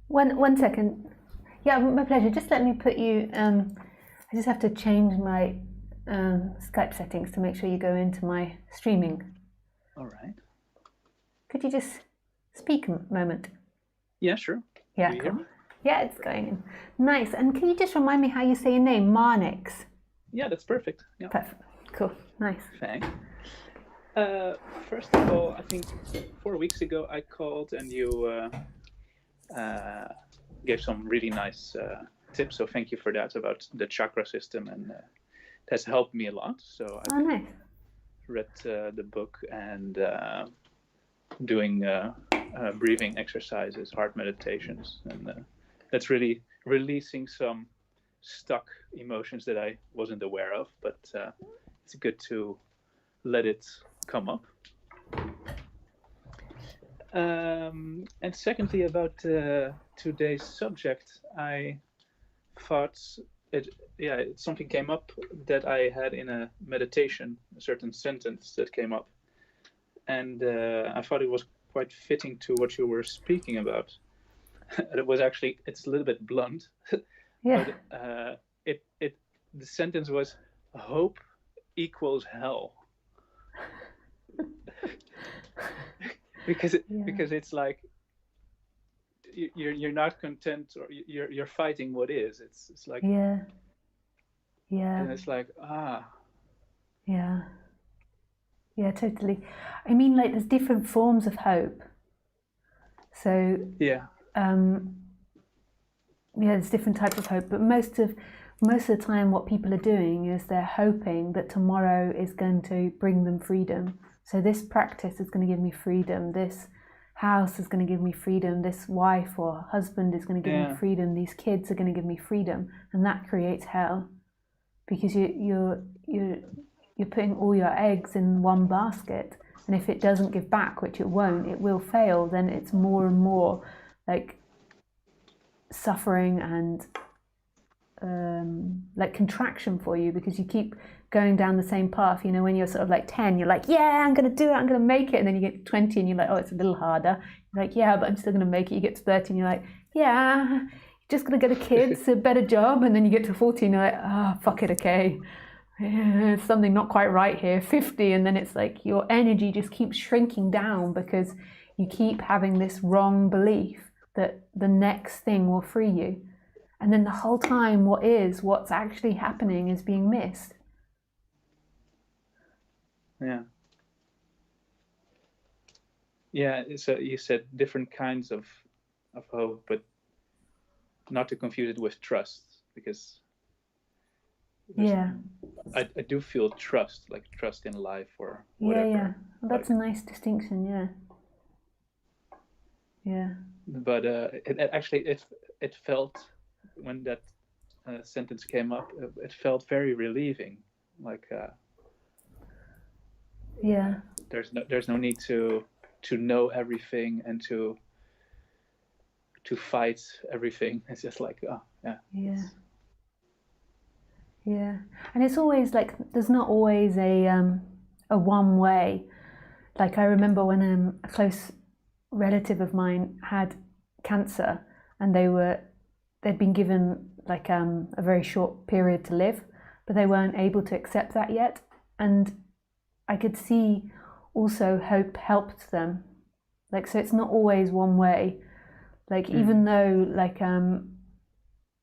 [SPEAKER 1] One second. Yeah, my pleasure. Just let me put you. I just have to change my Skype settings to make sure you go into my streaming.
[SPEAKER 2] All right.
[SPEAKER 1] Could you just speak a moment?
[SPEAKER 2] Yeah, sure.
[SPEAKER 1] Yeah,
[SPEAKER 2] Do you hear
[SPEAKER 1] cool.
[SPEAKER 2] me?
[SPEAKER 1] Yeah, it's going in. Nice. And can you just remind me how you say your name? Marnix.
[SPEAKER 2] Yeah, that's perfect. Yeah.
[SPEAKER 1] Perfect. Cool. Nice.
[SPEAKER 2] Thanks. First of all, I think 4 weeks ago I called and you gave some really nice tips. So thank you for that about the chakra system, and it has helped me a lot. So
[SPEAKER 1] Oh,
[SPEAKER 2] I've
[SPEAKER 1] nice.
[SPEAKER 2] read the book and doing breathing exercises, heart meditations, and that's really releasing some stuck emotions that I wasn't aware of. But it's good to let it come up. And secondly, about today's subject, I thought something came up that I had in a meditation, a certain sentence that came up, and I thought it was quite fitting to what you were speaking about. It's a little bit blunt,
[SPEAKER 1] Yeah.
[SPEAKER 2] but the sentence was, "Hope equals hell." because it's like you're not content, or you're fighting what is. It's like,
[SPEAKER 1] Yeah.
[SPEAKER 2] and it's like
[SPEAKER 1] Yeah. Yeah, totally. I mean, like, there's different forms of hope. So
[SPEAKER 2] yeah,
[SPEAKER 1] there's different types of hope, but most of the time what people are doing is they're hoping that tomorrow is going to bring them freedom. So this practice is going to give me freedom, this house is going to give me freedom, this wife or husband is going to give me freedom, these kids are going to give me freedom, and that creates hell, because you're putting all your eggs in one basket, and if it doesn't give back, which it won't, it will fail, then it's more and more like suffering and like contraction for you, because you keep going down the same path. You know, when you're sort of like 10, you're like, yeah, I'm going to do it, I'm going to make it. And then you get to 20 and you're like, oh, it's a little harder. You're like, yeah, but I'm still going to make it. You get to 30 and you're like, yeah, you're just going to get a kid, a better job. And then you get to 40 and you're like, oh, fuck it, okay. There's something not quite right here. 50, and then it's like your energy just keeps shrinking down because you keep having this wrong belief that the next thing will free you. And then the whole time what's actually happening is being missed.
[SPEAKER 2] Yeah. So you said different kinds of hope, but not to confuse it with trust, because I do feel trust, like trust in life or whatever.
[SPEAKER 1] Well, that's a nice distinction. Yeah.
[SPEAKER 2] But it felt, when that sentence came up, it felt very relieving. Like
[SPEAKER 1] Yeah.
[SPEAKER 2] there's no need to know everything and to fight everything. It's just like, oh yeah.
[SPEAKER 1] Yeah. Yeah. And it's always like there's not always a one way. Like I remember when a close relative of mine had cancer, and they'd been given like a very short period to live, but they weren't able to accept that yet. And I could see also hope helped them. Like, so it's not always one way. Like, even though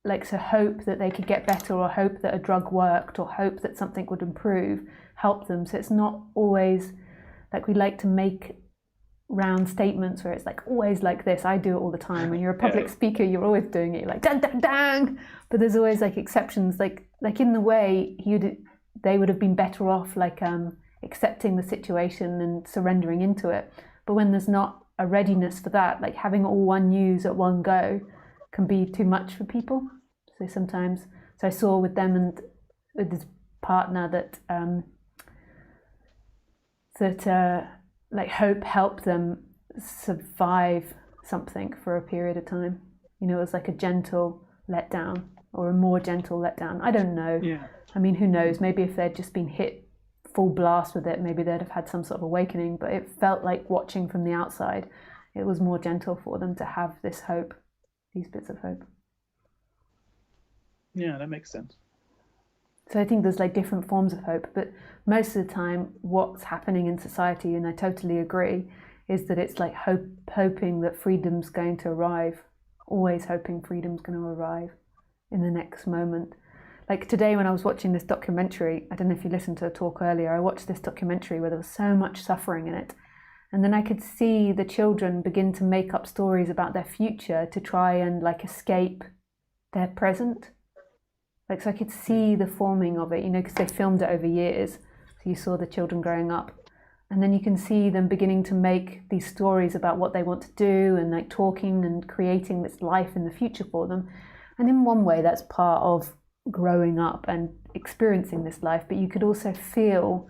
[SPEAKER 1] like so hope that they could get better, or hope that a drug worked, or hope that something would improve, help them. So it's not always like we like to make round statements where it's like always like this. I do it all the time. When you're a public speaker, you're always doing it. You're like dang, dang, dang. But there's always like exceptions. Like in the way they would have been better off like accepting the situation and surrendering into it. But when there's not a readiness for that, like having all one news at one go can be too much for people. So sometimes, so I saw with them and with this partner that like hope helped them survive something for a period of time. You know, it was like a gentle letdown, or a more gentle letdown. I don't know.
[SPEAKER 2] Yeah.
[SPEAKER 1] I mean, who knows? Maybe if they'd just been hit full blast with it, maybe they'd have had some sort of awakening. But it felt like, watching from the outside, it was more gentle for them to have this hope, these bits of hope.
[SPEAKER 2] Yeah, that makes sense.
[SPEAKER 1] So I think there's like different forms of hope, but most of the time what's happening in society, and I totally agree, is that it's like hoping that freedom's going to arrive, always hoping freedom's going to arrive in the next moment. Like today when I was watching this documentary, I don't know if you listened to a talk earlier, I watched this documentary where there was so much suffering in it. And then I could see the children begin to make up stories about their future to try and like escape their present. Like, so I could see the forming of it, you know, because they filmed it over years. So you saw the children growing up. And then you can see them beginning to make these stories about what they want to do, and like talking and creating this life in the future for them. And in one way, that's part of growing up and experiencing this life. But you could also feel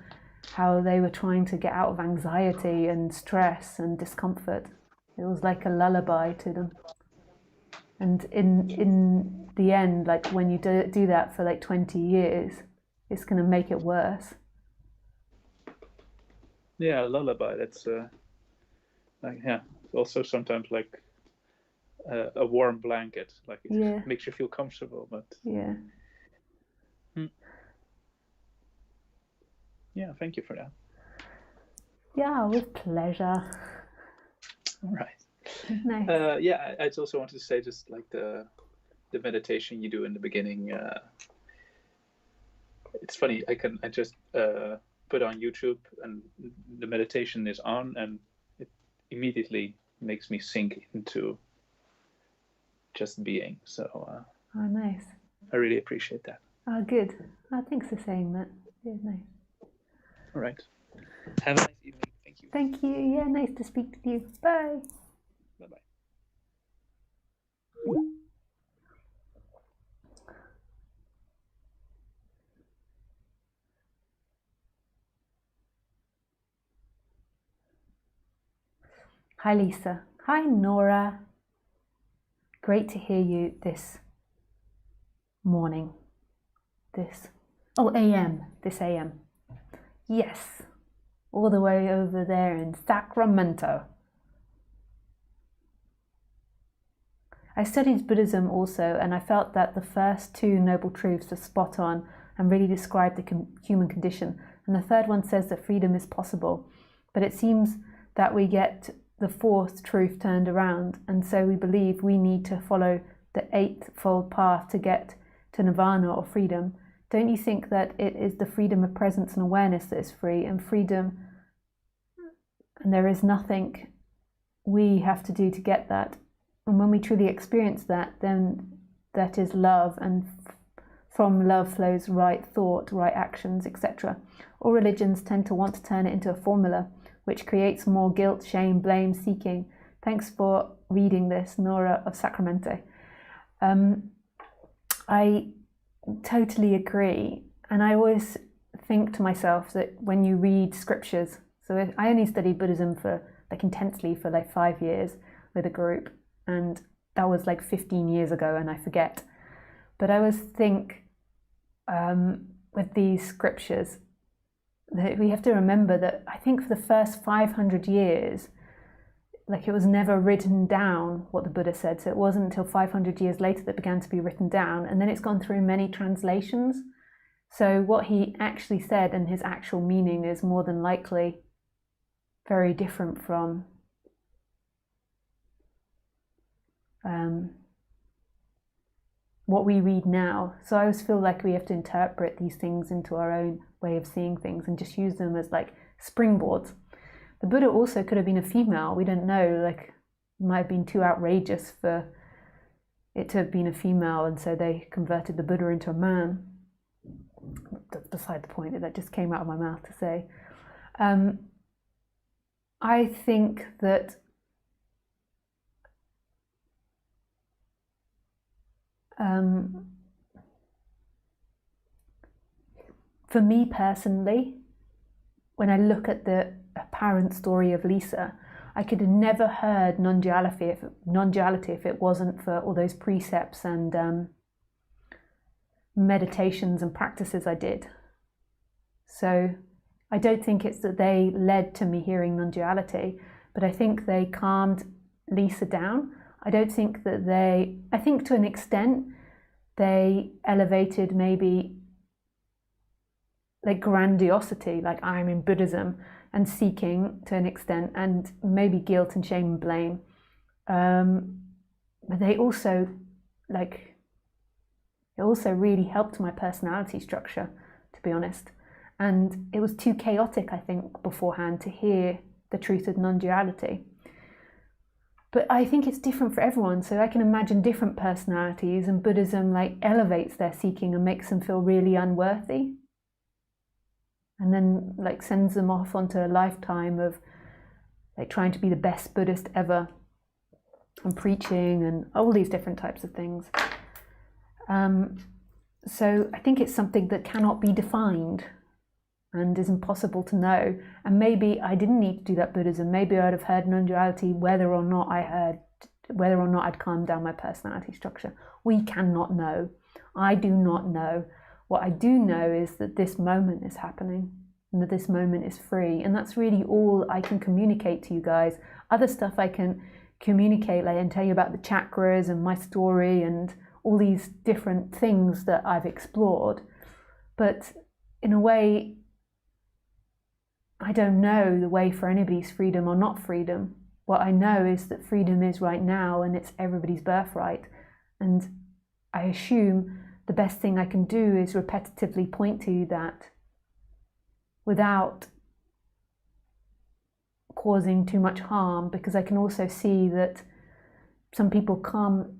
[SPEAKER 1] how they were trying to get out of anxiety and stress and discomfort. It was like a lullaby to them. And in the end, like when you do that for like 20 years, it's going to make it worse.
[SPEAKER 2] Yeah, lullaby. That's like, yeah. Also sometimes like a warm blanket. Like it makes you feel comfortable, but
[SPEAKER 1] yeah.
[SPEAKER 2] Yeah, thank you for that.
[SPEAKER 1] Yeah, with pleasure.
[SPEAKER 2] All right.
[SPEAKER 1] Nice.
[SPEAKER 2] Yeah, I also wanted to say, just like the meditation you do in the beginning. It's funny. I just put on YouTube, and the meditation is on, and it immediately makes me sink into just being. So.
[SPEAKER 1] Oh, nice.
[SPEAKER 2] I really appreciate that.
[SPEAKER 1] Oh, good. Oh, thanks for saying that. Yeah, nice.
[SPEAKER 2] All right. Have a nice evening. Thank you.
[SPEAKER 1] Thank you. Yeah, nice to speak to you. Bye.
[SPEAKER 2] Bye-bye.
[SPEAKER 1] Hi, Lisa. Hi, Nora. Great to hear you this morning. This AM. Yes, all the way over there in Sacramento. I studied Buddhism also, and I felt that the first two noble truths are spot on and really describe the human condition. And the third one says that freedom is possible. But it seems that we get the fourth truth turned around, and so we believe we need to follow the eightfold path to get to nirvana or freedom. Don't you think that it is the freedom of presence and awareness that is free, and freedom, and there is nothing we have to do to get that? And when we truly experience that, then that is love, and from love flows right thought, right actions, etc. All religions tend to want to turn it into a formula, which creates more guilt, shame, blame, seeking. Thanks for reading this, Nora of Sacramento. I totally agree. And I always think to myself that when you read scriptures, so I only studied Buddhism for like intensely for like 5 years with a group, and that was like 15 years ago, and I forget. But I always think with these scriptures that we have to remember that I think for the first 500 years, like it was never written down what the Buddha said. So it wasn't until 500 years later that it began to be written down, and then it's gone through many translations. So what he actually said and his actual meaning is more than likely very different from what we read now. So I always feel like we have to interpret these things into our own way of seeing things and just use them as like springboards. The Buddha also could have been a female. We don't know. Like, it might have been too outrageous for it to have been a female, and so they converted the Buddha into a man. That's beside the point. That just came out of my mouth to say. I think that for me personally, when I look at the apparent story of Lisa, I could have never heard non-duality if it wasn't for all those precepts and meditations and practices I did. So I don't think it's that they led to me hearing non-duality, but I think they calmed Lisa down. I don't think that I think to an extent they elevated maybe like grandiosity, like I'm in Buddhism, and seeking to an extent, and maybe guilt and shame and blame. But they also it also really helped my personality structure, to be honest. And it was too chaotic, I think, beforehand to hear the truth of non-duality. But I think it's different for everyone. So I can imagine different personalities, and Buddhism like elevates their seeking and makes them feel really unworthy. And then like sends them off onto a lifetime of like trying to be the best Buddhist ever and preaching and all these different types of things. So I think it's something that cannot be defined and is impossible to know. And maybe I didn't need to do that Buddhism. Maybe I'd have heard non-duality whether or not I'd calmed down my personality structure. We cannot know. I do not know. What I do know is that this moment is happening and that this moment is free. And that's really all I can communicate to you guys. Other stuff I can communicate, like, and tell you about the chakras and my story and all these different things that I've explored. But in a way, I don't know the way for anybody's freedom or not freedom. What I know is that freedom is right now, and it's everybody's birthright. And I assume the best thing I can do is repetitively point to that without causing too much harm, because I can also see that some people come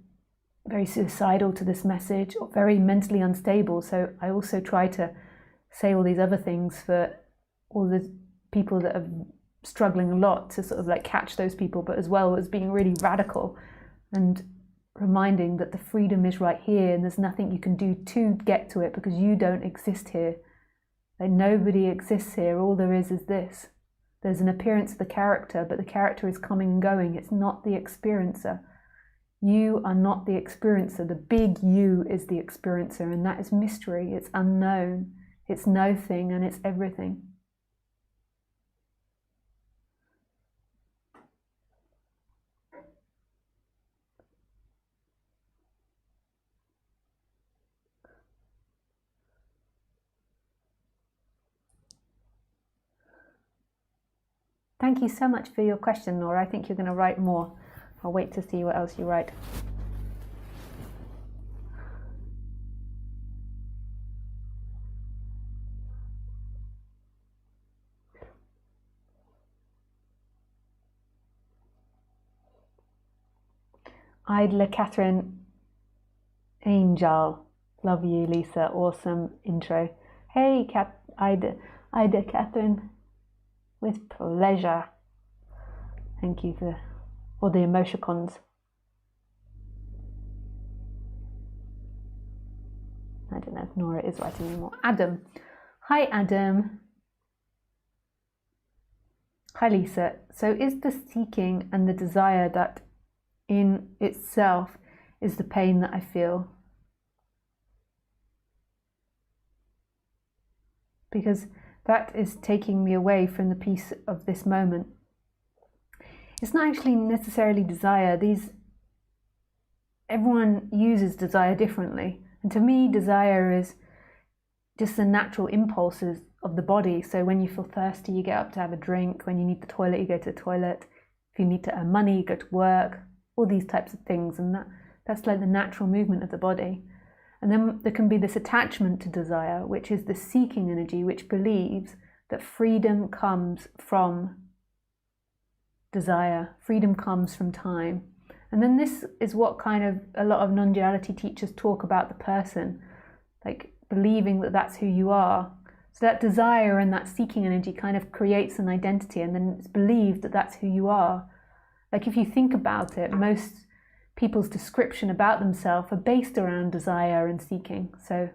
[SPEAKER 1] very suicidal to this message or very mentally unstable. So I also try to say all these other things for all the people that are struggling a lot, to sort of like catch those people, but as well as being really radical and reminding that the freedom is right here and there's nothing you can do to get to it because you don't exist here. Like, nobody exists here. All there is this. There's an appearance of the character, but the character is coming and going. It's not the experiencer. You are not the experiencer. The big you is the experiencer, and that is mystery. It's unknown. It's no thing, and it's everything. Thank you so much for your question, Nora. I think you're going to write more. I'll wait to see what else you write. Idla Catherine Angel. Love you, Lisa. Awesome intro. Hey, Ida Catherine. With pleasure. Thank you for or the emoticons. I don't know if Nora is writing anymore. Adam. Hi, Adam. Hi, Lisa. So is the seeking and the desire that in itself is the pain that I feel? Because that is taking me away from the peace of this moment. It's not actually necessarily desire. Everyone uses desire differently. And to me, desire is just the natural impulses of the body. So when you feel thirsty, you get up to have a drink. When you need the toilet, you go to the toilet. If you need to earn money, you go to work. All these types of things. And that's like the natural movement of the body. And then there can be this attachment to desire, which is the seeking energy, which believes that freedom comes from desire. Freedom comes from time. And then this is what kind of a lot of non-duality teachers talk about the person, like believing that that's who you are. So that desire and that seeking energy kind of creates an identity, and then it's believed that that's who you are. Like if you think about it, most people's description about themselves are based around desire and seeking. So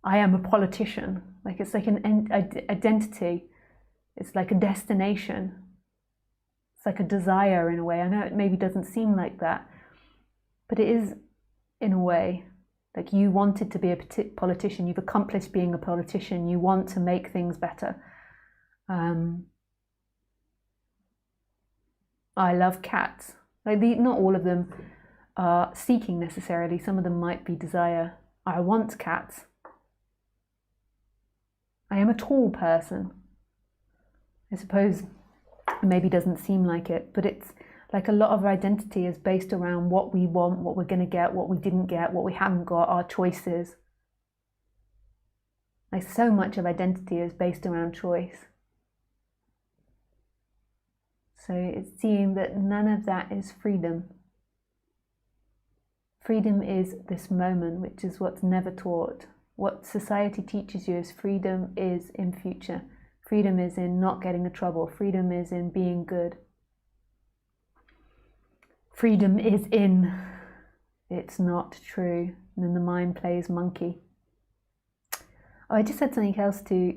[SPEAKER 1] I am a politician. Like it's like an identity. It's like a destination. It's like a desire in a way. I know it maybe doesn't seem like that, but it is in a way. Like you wanted to be a politician, you've accomplished being a politician, you want to make things better. I love cats. Like not all of them are seeking necessarily, some of them might be desire. I want cats. I am a tall person. I suppose it maybe doesn't seem like it, but it's like a lot of our identity is based around what we want, what we're going to get, what we didn't get, what we haven't got, our choices. Like so much of identity is based around choice. So it's seeing that none of that is freedom. Freedom is this moment, which is what's never taught. What society teaches you is freedom is in future. Freedom is in not getting in trouble. Freedom is in being good. Freedom is in, it's not true. And then the mind plays monkey. Oh, I just said something else to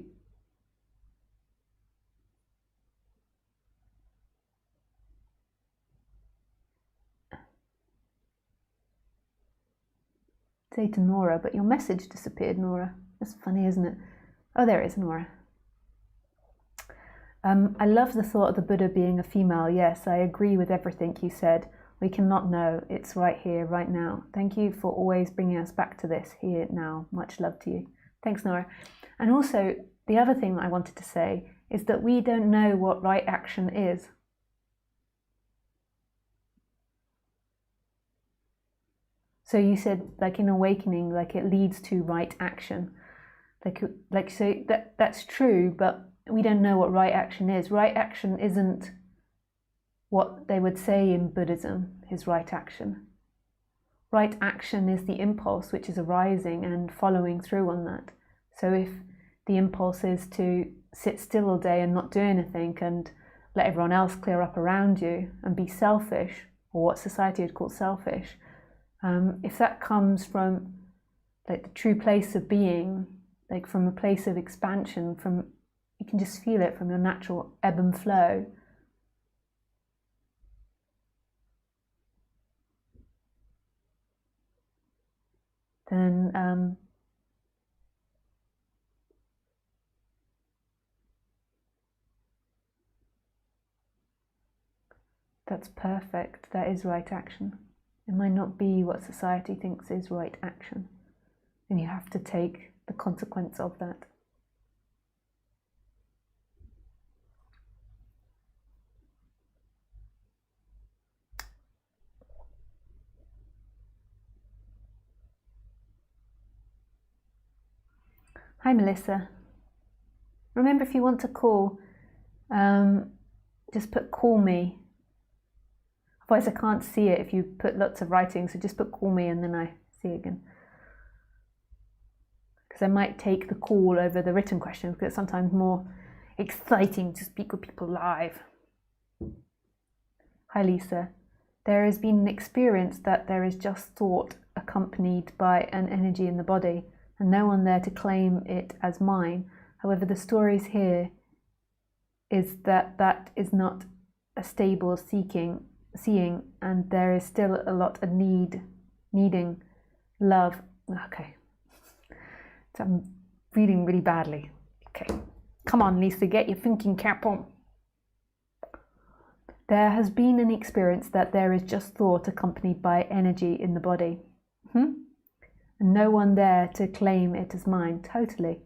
[SPEAKER 1] say to Nora, but your message disappeared, Nora. That's funny, isn't it? Oh, there it is, Nora. I love the thought of the Buddha being a female. Yes, I agree with everything you said. We cannot know. It's right here, right now. Thank you for always bringing us back to this here now. Much love to you. Thanks, Nora. And also, the other thing that I wanted to say is that we don't know what right action is. So you said, like in awakening, like it leads to right action. Like so that's true, but we don't know what right action is. Right action isn't what they would say in Buddhism is right action. Right action is the impulse which is arising and following through on that. So if the impulse is to sit still all day and not do anything and let everyone else clear up around you and be selfish, or what society would call selfish, if that comes from like the true place of being, like from a place of expansion, from you can just feel it from your natural ebb and flow. Then that's perfect. That is right action. It might not be what society thinks is right action, and you have to take the consequence of that. Hi, Melissa. Remember, if you want to call, just put call me. Otherwise, I can't see it if you put lots of writing, so just put call me and then I see it again. Because I might take the call over the written questions, because it's sometimes more exciting to speak with people live. Hi Lisa. There has been an experience that there is just thought accompanied by an energy in the body, and no one there to claim it as mine. However, the stories here is that that is not a stable seeing, and there is still a lot of needing love. Okay, so I'm reading really badly. Okay, come on, Lisa, get your thinking cap on. There has been an experience that there is just thought accompanied by energy in the body. And no one there to claim it as mine. Totally.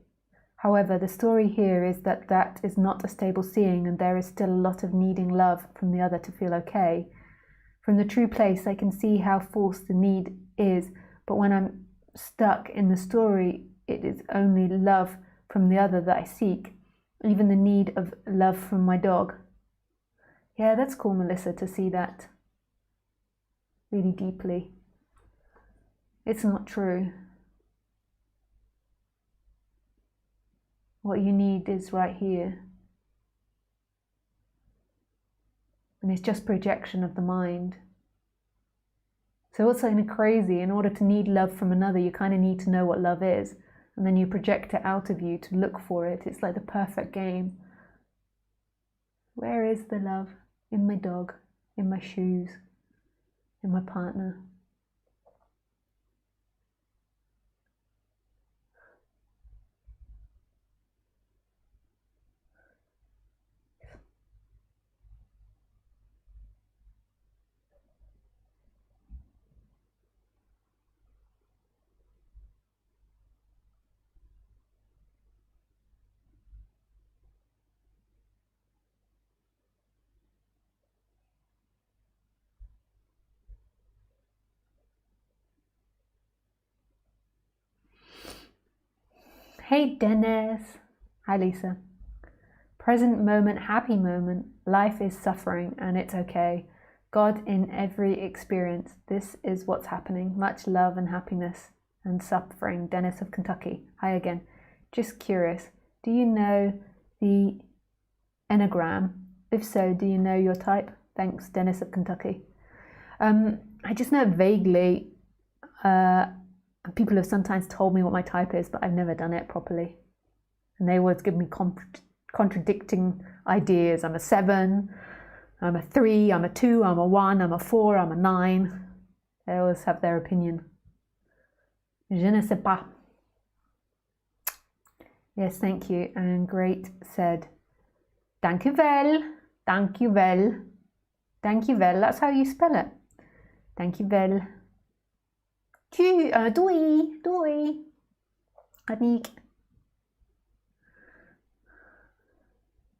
[SPEAKER 1] However, the story here is that that is not a stable seeing, and there is still a lot of needing love from the other to feel okay. From the true place, I can see how false the need is, but when I'm stuck in the story, it is only love from the other that I seek, even the need of love from my dog. Yeah, that's cool, Melissa, to see that really deeply. It's not true. What you need is right here. And it's just projection of the mind. So what's kind of crazy, in order to need love from another, you kind of need to know what love is. And then you project it out of you to look for it. It's like the perfect game. Where is the love? In my dog, in my shoes, in my partner. Hey Dennis. Hi Lisa. Present moment, happy moment. Life is suffering and it's okay. God in every experience. This is what's happening. Much love and happiness and suffering. Dennis of Kentucky. Hi again. Just curious. Do you know the Enneagram? If so, do you know your type? Thanks, Dennis of Kentucky. I just know it vaguely. People have sometimes told me what my type is, but I've never done it properly. And they always give me contradicting ideas. I'm a 7, I'm a 3, I'm a 2, I'm a 1, I'm a 4, I'm a 9. They always have their opinion. Je ne sais pas. Yes, thank you. And Great said, dank u wel, dank u wel, dank u wel. That's how you spell it. Dank u wel. Doei. Aniek.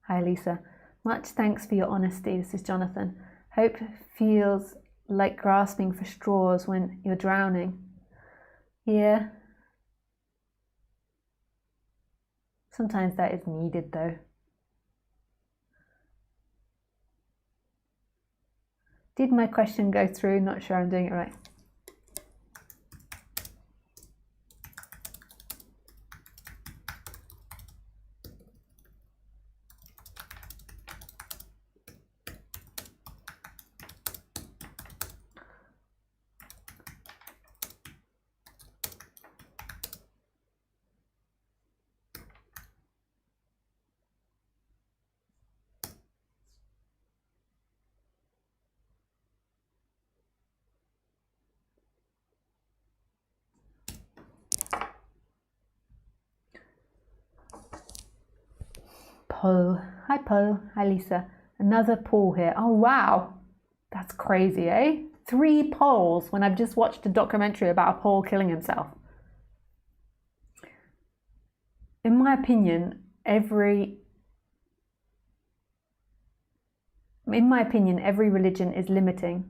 [SPEAKER 1] Hi Lisa. Much thanks for your honesty. This is Jonathan. Hope feels like grasping for straws when you're drowning. Yeah. Sometimes that is needed though. Did my question go through? Not sure I'm doing it right. Paul. Hi Paul. Hi Lisa. Another Paul here. Oh wow. That's crazy, eh? 3 Pauls when I've just watched a documentary about a Paul killing himself. In my opinion, every religion is limiting.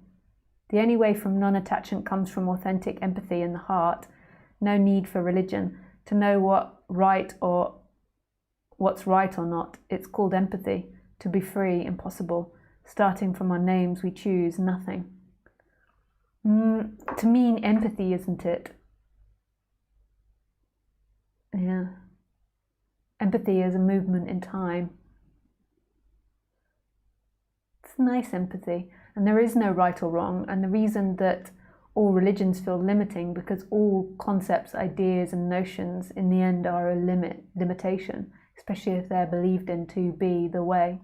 [SPEAKER 1] The only way from non-attachment comes from authentic empathy in the heart. No need for religion to know what's right or not. It's called empathy. To be free, impossible. Starting from our names, we choose nothing. To mean empathy, isn't it? Yeah. Empathy is a movement in time. It's nice empathy. And there is no right or wrong. And the reason that all religions feel limiting, because all concepts, ideas and notions in the end are a limitation, especially if they're believed in to be the way.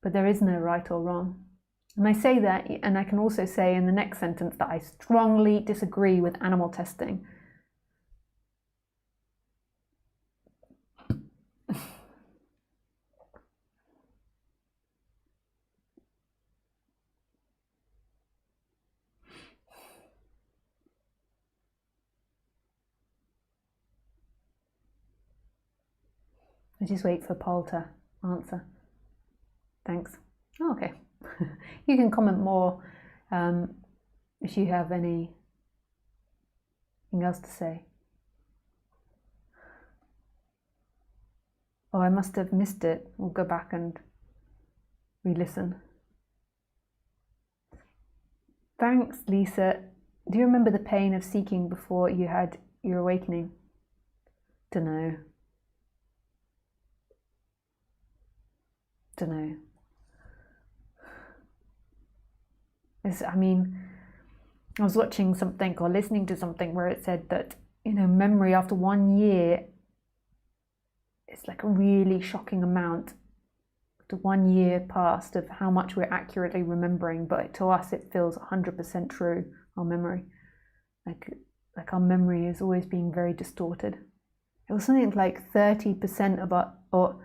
[SPEAKER 1] But there is no right or wrong. And I say that, and I can also say in the next sentence that I strongly disagree with animal testing. I just wait for Paul to answer. Thanks. Oh, okay. You can comment more if you have anything else to say. Oh, I must have missed it. We'll go back and re-listen. Thanks, Lisa. Do you remember the pain of seeking before you had your awakening? Dunno. I mean, I was watching something or listening to something where it said that, memory after 1 year, it's like a really shocking amount. After 1 year past of how much we're accurately remembering, but to us it feels 100% true, our memory. Like our memory is always being very distorted. It was something like 30% of our, or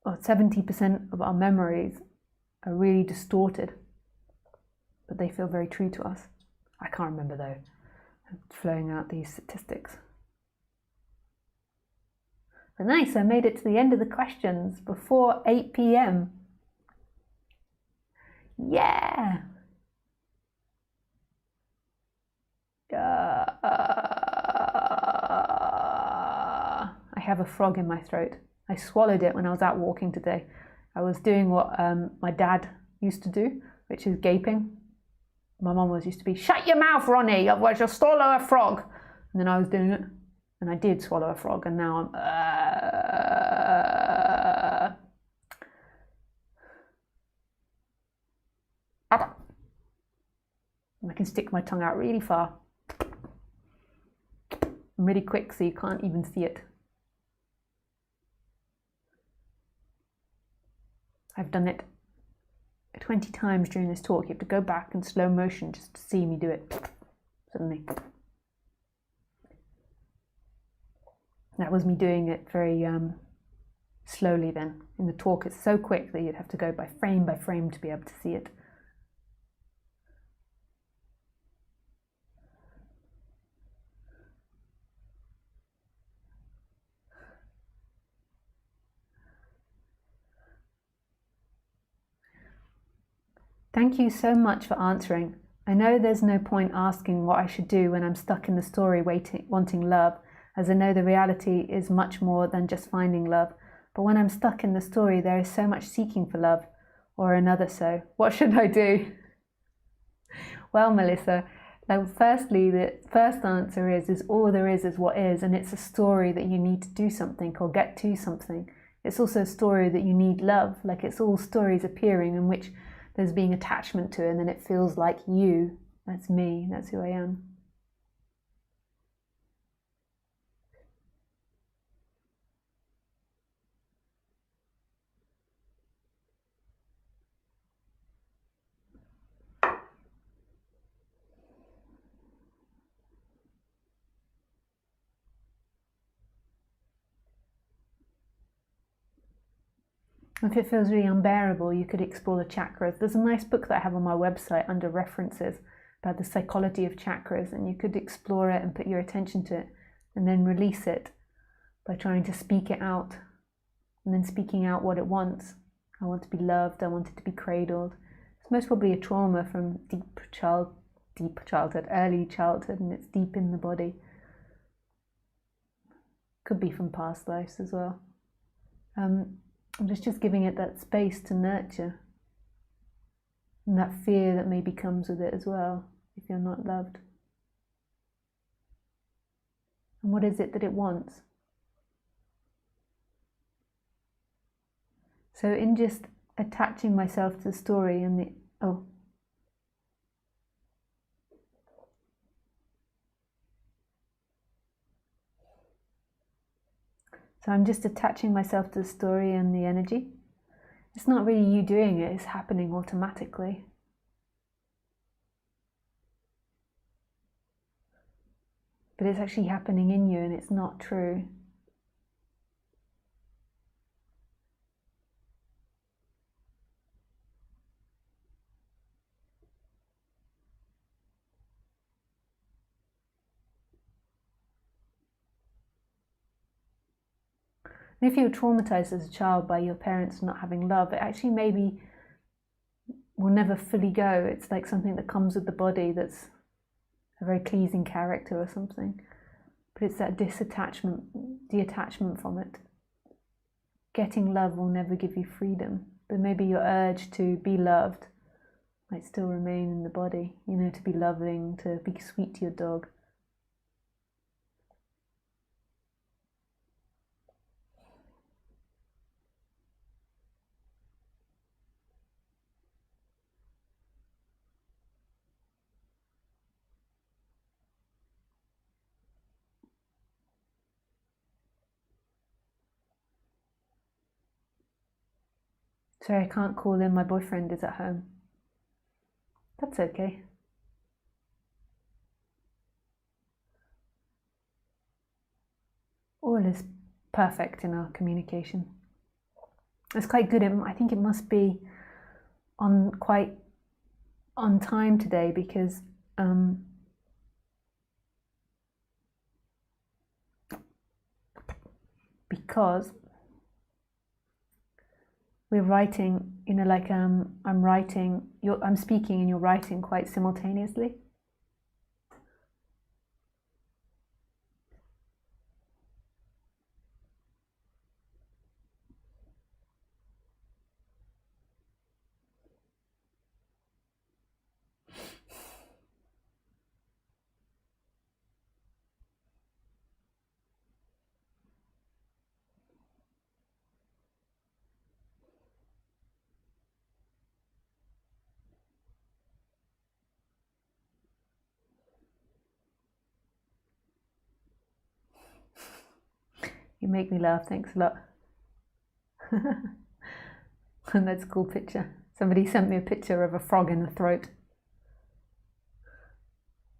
[SPEAKER 1] 70% of our memories are really distorted, but they feel very true to us. I can't remember though. I'm flowing out these statistics. But nice, I made it to the end of the questions before 8 p.m. Yeah! I have a frog in my throat. I swallowed it when I was out walking today. I was doing what my dad used to do, which is gaping. My mum used to be, shut your mouth, Ronnie, otherwise you'll swallow a frog. And then I was doing it, and I did swallow a frog, and now I'm... I can stick my tongue out really far. And really quick so you can't even see it. I've done it 20 times during this talk. You have to go back in slow motion just to see me do it. Suddenly. That was me doing it very slowly then. In the talk it's so quick that you'd have to go by frame to be able to see it. Thank you so much for answering. I know there's no point asking what I should do when I'm stuck in the story wanting love, as I know the reality is much more than just finding love. But when I'm stuck in the story, there is so much seeking for love, or another so. What should I do? Well, Melissa, firstly, the first answer is all there is what is, and it's a story that you need to do something or get to something. It's also a story that you need love, like it's all stories appearing in which there's being attachment to, and then it feels like you. That's me, that's who I am. If it feels really unbearable, you could explore the chakras. There's a nice book that I have on my website under references about the psychology of chakras, and you could explore it and put your attention to it and then release it by trying to speak it out and then speaking out what it wants. I want to be loved, I want it to be cradled. It's most probably a trauma from early childhood, and it's deep in the body. Could be from past lives as well. I'm just giving it that space to nurture, and that fear that maybe comes with it as well if you're not loved. And what is it that it wants? So in just attaching myself to the story and the So I'm just attaching myself to the story and the energy. It's not really you doing it, it's happening automatically. But it's actually happening in you and it's not true. And if you were traumatized as a child by your parents not having love, it actually maybe will never fully go. It's like something that comes with the body that's a very pleasing character or something. But it's that detachment from it. Getting love will never give you freedom, but maybe your urge to be loved might still remain in the body, to be loving, to be sweet to your dog. Sorry, I can't call in, my boyfriend is at home. That's okay. All is perfect in our communication. It's quite good. I think it must be quite on time today because we're writing, I'm writing, I'm speaking and you're writing quite simultaneously. You make me laugh, thanks a lot. And that's a cool picture. Somebody sent me a picture of a frog in the throat.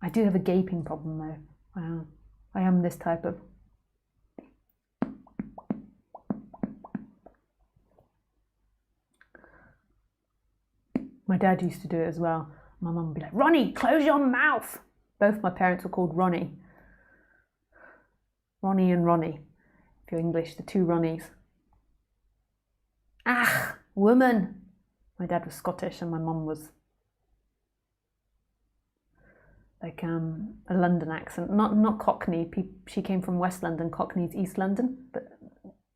[SPEAKER 1] I do have a gaping problem though. I am this type of... My dad used to do it as well. My mum would be like, Ronnie, close your mouth. Both my parents were called Ronnie. Ronnie and Ronnie. If you're English, the two Ronnies. Ah, woman. My dad was Scottish and my mum was like a London accent. Not Cockney. She came from West London, Cockney's East London.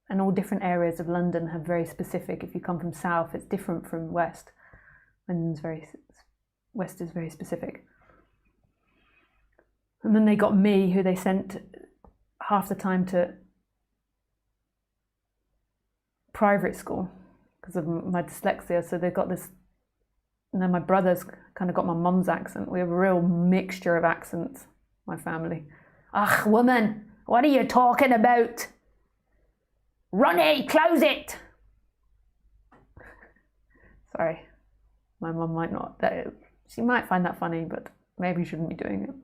[SPEAKER 1] And all different areas of London have very specific. If you come from South, it's different from West. West is very specific. And then they got me, who they sent half the time to private school because of my dyslexia. So they've got this, and then my brother's kind of got my mum's accent. We have a real mixture of accents, my family. Ugh, woman, what are you talking about? Ronnie, close it! Sorry, my mum might not, she might find that funny, but maybe you shouldn't be doing it.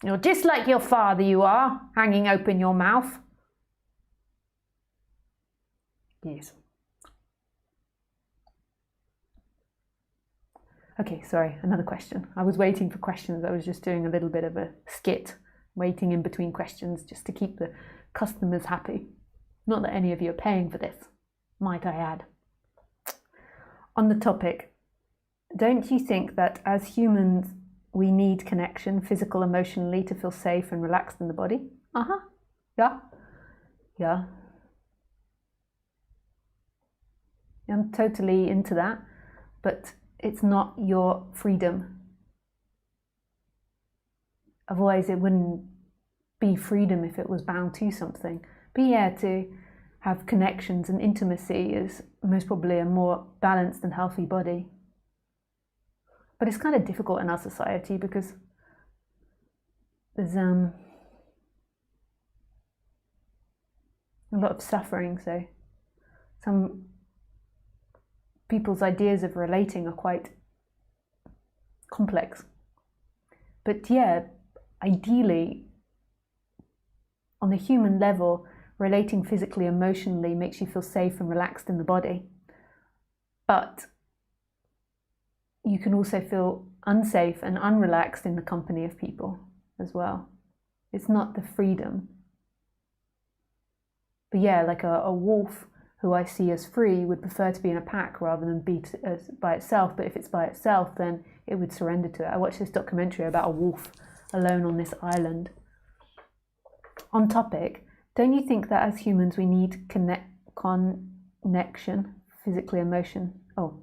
[SPEAKER 1] You're just like your father, you are, hanging open your mouth. Yes. Okay, sorry, another question. I was waiting for questions. I was just doing a little bit of a skit, waiting in between questions just to keep the customers happy. Not that any of you are paying for this, might I add. On the topic, don't you think that as humans, we need connection, physical, emotionally, to feel safe and relaxed in the body? Yeah. I'm totally into that, but it's not your freedom. Otherwise, it wouldn't be freedom if it was bound to something. But yeah, to have connections and intimacy is most probably a more balanced and healthy body. But it's kind of difficult in our society because there's a lot of suffering, so some people's ideas of relating are quite complex. But yeah, ideally, on the human level, relating physically, emotionally makes you feel safe and relaxed in the body. But you can also feel unsafe and unrelaxed in the company of people as well. It's not the freedom. But yeah, like a wolf who I see as free would prefer to be in a pack rather than be by itself. But if it's by itself, then it would surrender to it. I watched this documentary about a wolf alone on this island. On topic, don't you think that as humans we need connection, physically, emotion? Oh,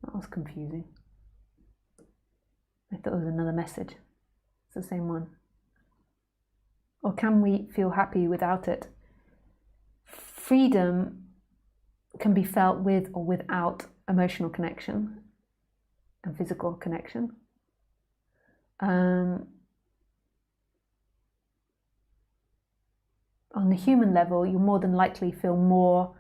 [SPEAKER 1] that was confusing. I thought it was another message. It's the same one. Or can we feel happy without it? Freedom can be felt with or without emotional connection and physical connection. On the human level, you more than likely feel more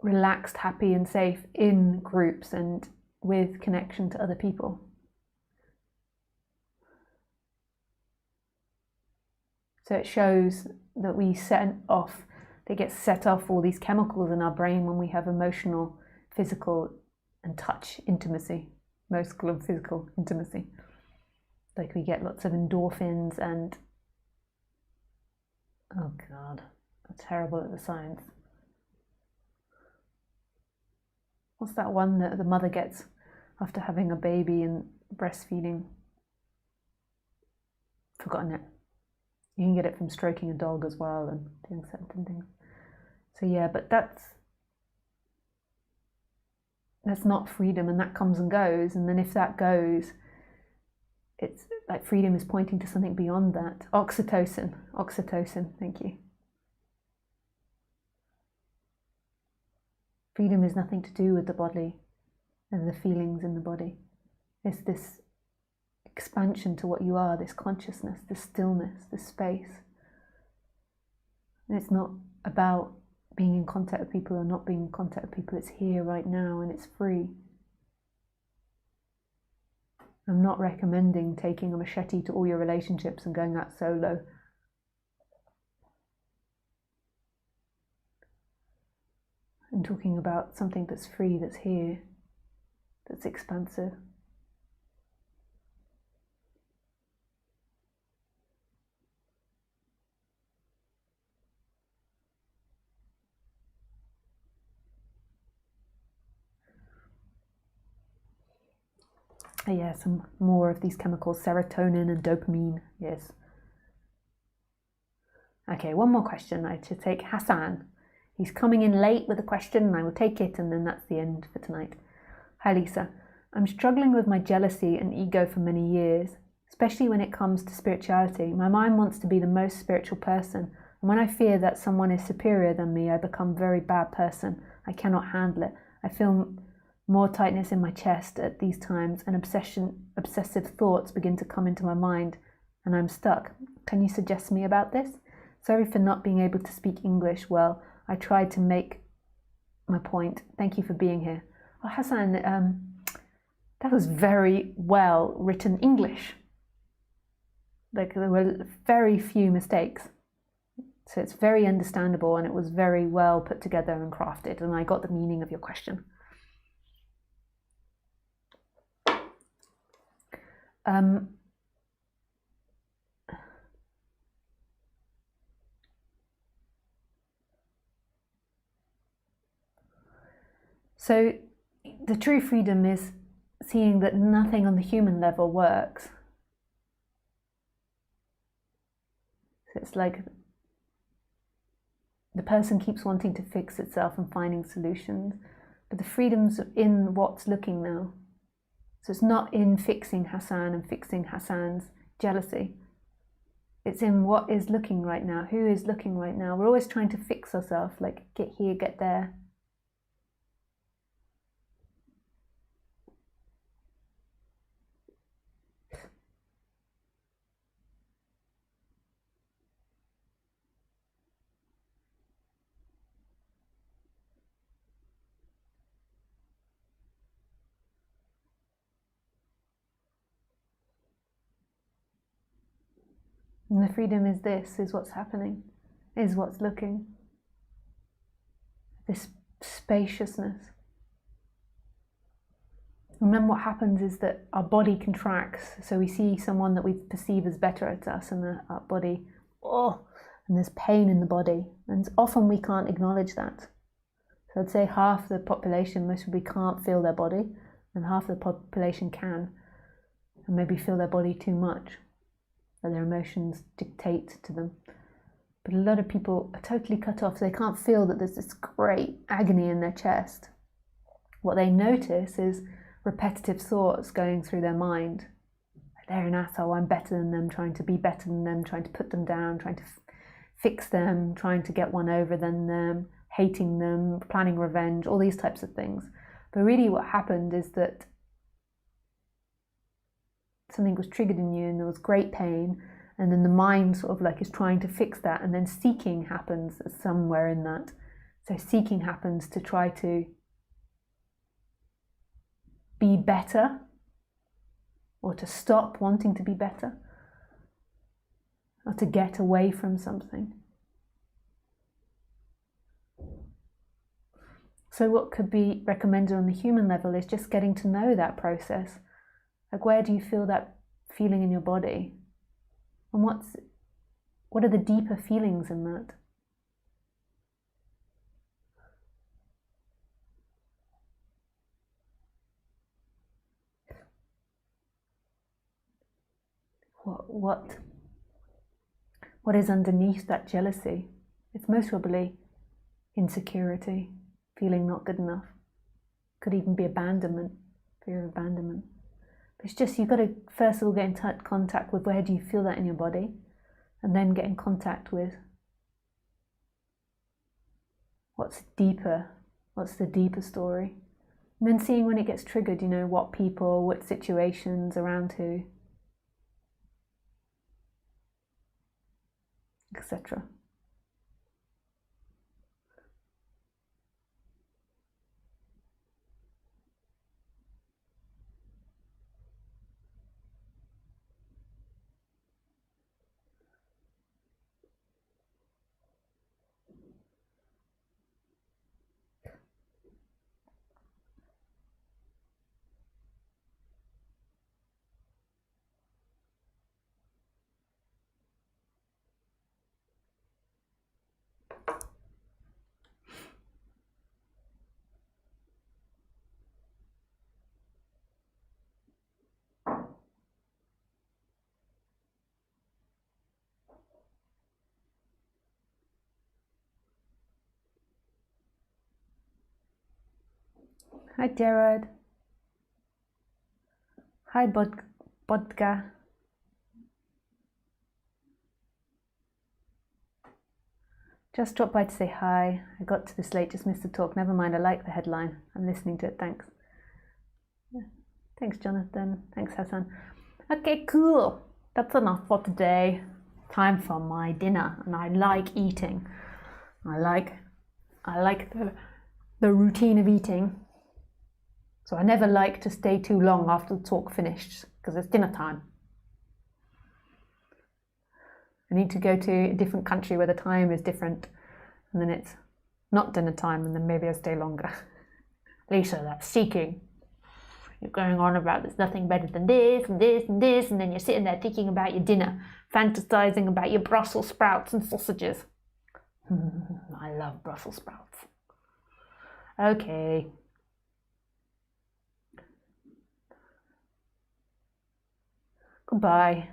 [SPEAKER 1] relaxed, happy and safe in groups and with connection to other people. So it shows that they get set off all these chemicals in our brain when we have emotional, physical and touch intimacy, emotional and physical intimacy. Like we get lots of endorphins and, oh God, I'm terrible at the science. What's that one that the mother gets after having a baby and breastfeeding? Forgotten it. You can get it from stroking a dog as well and doing certain things. So yeah, but that's not freedom, and that comes and goes. And then if that goes, it's like freedom is pointing to something beyond that. Oxytocin, thank you. Freedom is nothing to do with the body and the feelings in the body. It's this expansion to what you are, this consciousness, this stillness, this space. And it's not about being in contact with people or not being in contact with people. It's here right now and it's free. I'm not recommending taking a machete to all your relationships and going out solo. I'm talking about something that's free, that's here, that's expansive. Yeah, some more of these chemicals, serotonin and dopamine, yes. Okay, one more question. I should take Hassan. He's coming in late with a question and I will take it, and then that's the end for tonight. Hi Lisa, I'm struggling with my jealousy and ego for many years, especially when it comes to spirituality. My mind wants to be the most spiritual person, and when I fear that someone is superior than me, I become a very bad person. I cannot handle it. I feel more tightness in my chest at these times, and obsessive thoughts begin to come into my mind, and I'm stuck. Can you suggest me about this? Sorry for not being able to speak English well. I tried to make my point. Thank you for being here. Oh, Hassan, that was very well written English. Like there were very few mistakes. So it's very understandable and it was very well put together and crafted, and I got the meaning of your question. So the true freedom is seeing that nothing on the human level works. So it's like the person keeps wanting to fix itself and finding solutions, but the freedom's in what's looking now. So it's not in fixing Hassan and fixing Hassan's jealousy. It's in what is looking right now, who is looking right now. We're always trying to fix ourselves, like get here, get there. And the freedom is this, is what's happening, is what's looking. This spaciousness. Remember what happens is that our body contracts, so we see someone that we perceive as better at us, and our body, and there's pain in the body, and often we can't acknowledge that. So I'd say half the population, most people can't feel their body, and half the population can, and maybe feel their body too much, that their emotions dictate to them. But a lot of people are totally cut off, so they can't feel that there's this great agony in their chest. What they notice is repetitive thoughts going through their mind. They're an asshole, I'm better than them, trying to be better than them, trying to put them down, trying to fix them, trying to get one over than them, hating them, planning revenge, all these types of things. But really what happened is that something was triggered in you and there was great pain, and then the mind sort of like is trying to fix that, and then seeking happens somewhere in that. So seeking happens to try to be better, or to stop wanting to be better, or to get away from something. So what could be recommended on the human level is just getting to know that process. Like, where do you feel that feeling in your body? And what are the deeper feelings in that? What is underneath that jealousy? It's most probably insecurity, feeling not good enough. Could even be abandonment, fear of abandonment. But it's just, you've got to first of all get in contact with where do you feel that in your body, and then get in contact with what's deeper, what's the deeper story. And then seeing when it gets triggered, what people, what situations, around who, etc. Hi Jared. Hi Bodka. Just dropped by to say hi. I got to this late, just missed the talk. Never mind, I like the headline. I'm listening to it, thanks. Yeah. Thanks Jonathan, thanks Hassan. Okay, cool. That's enough for today. Time for my dinner, and I like eating. I like the routine of eating. So I never like to stay too long after the talk finished, because it's dinner time. I need to go to a different country where the time is different, and then it's not dinner time, and then maybe I stay longer. Lisa, that's seeking. You're going on about there's nothing better than this and this and this, and then you're sitting there thinking about your dinner, fantasizing about your Brussels sprouts and sausages. I love Brussels sprouts. Okay. Goodbye.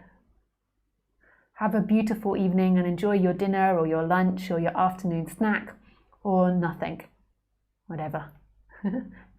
[SPEAKER 1] Have a beautiful evening and enjoy your dinner or your lunch or your afternoon snack or nothing. Whatever.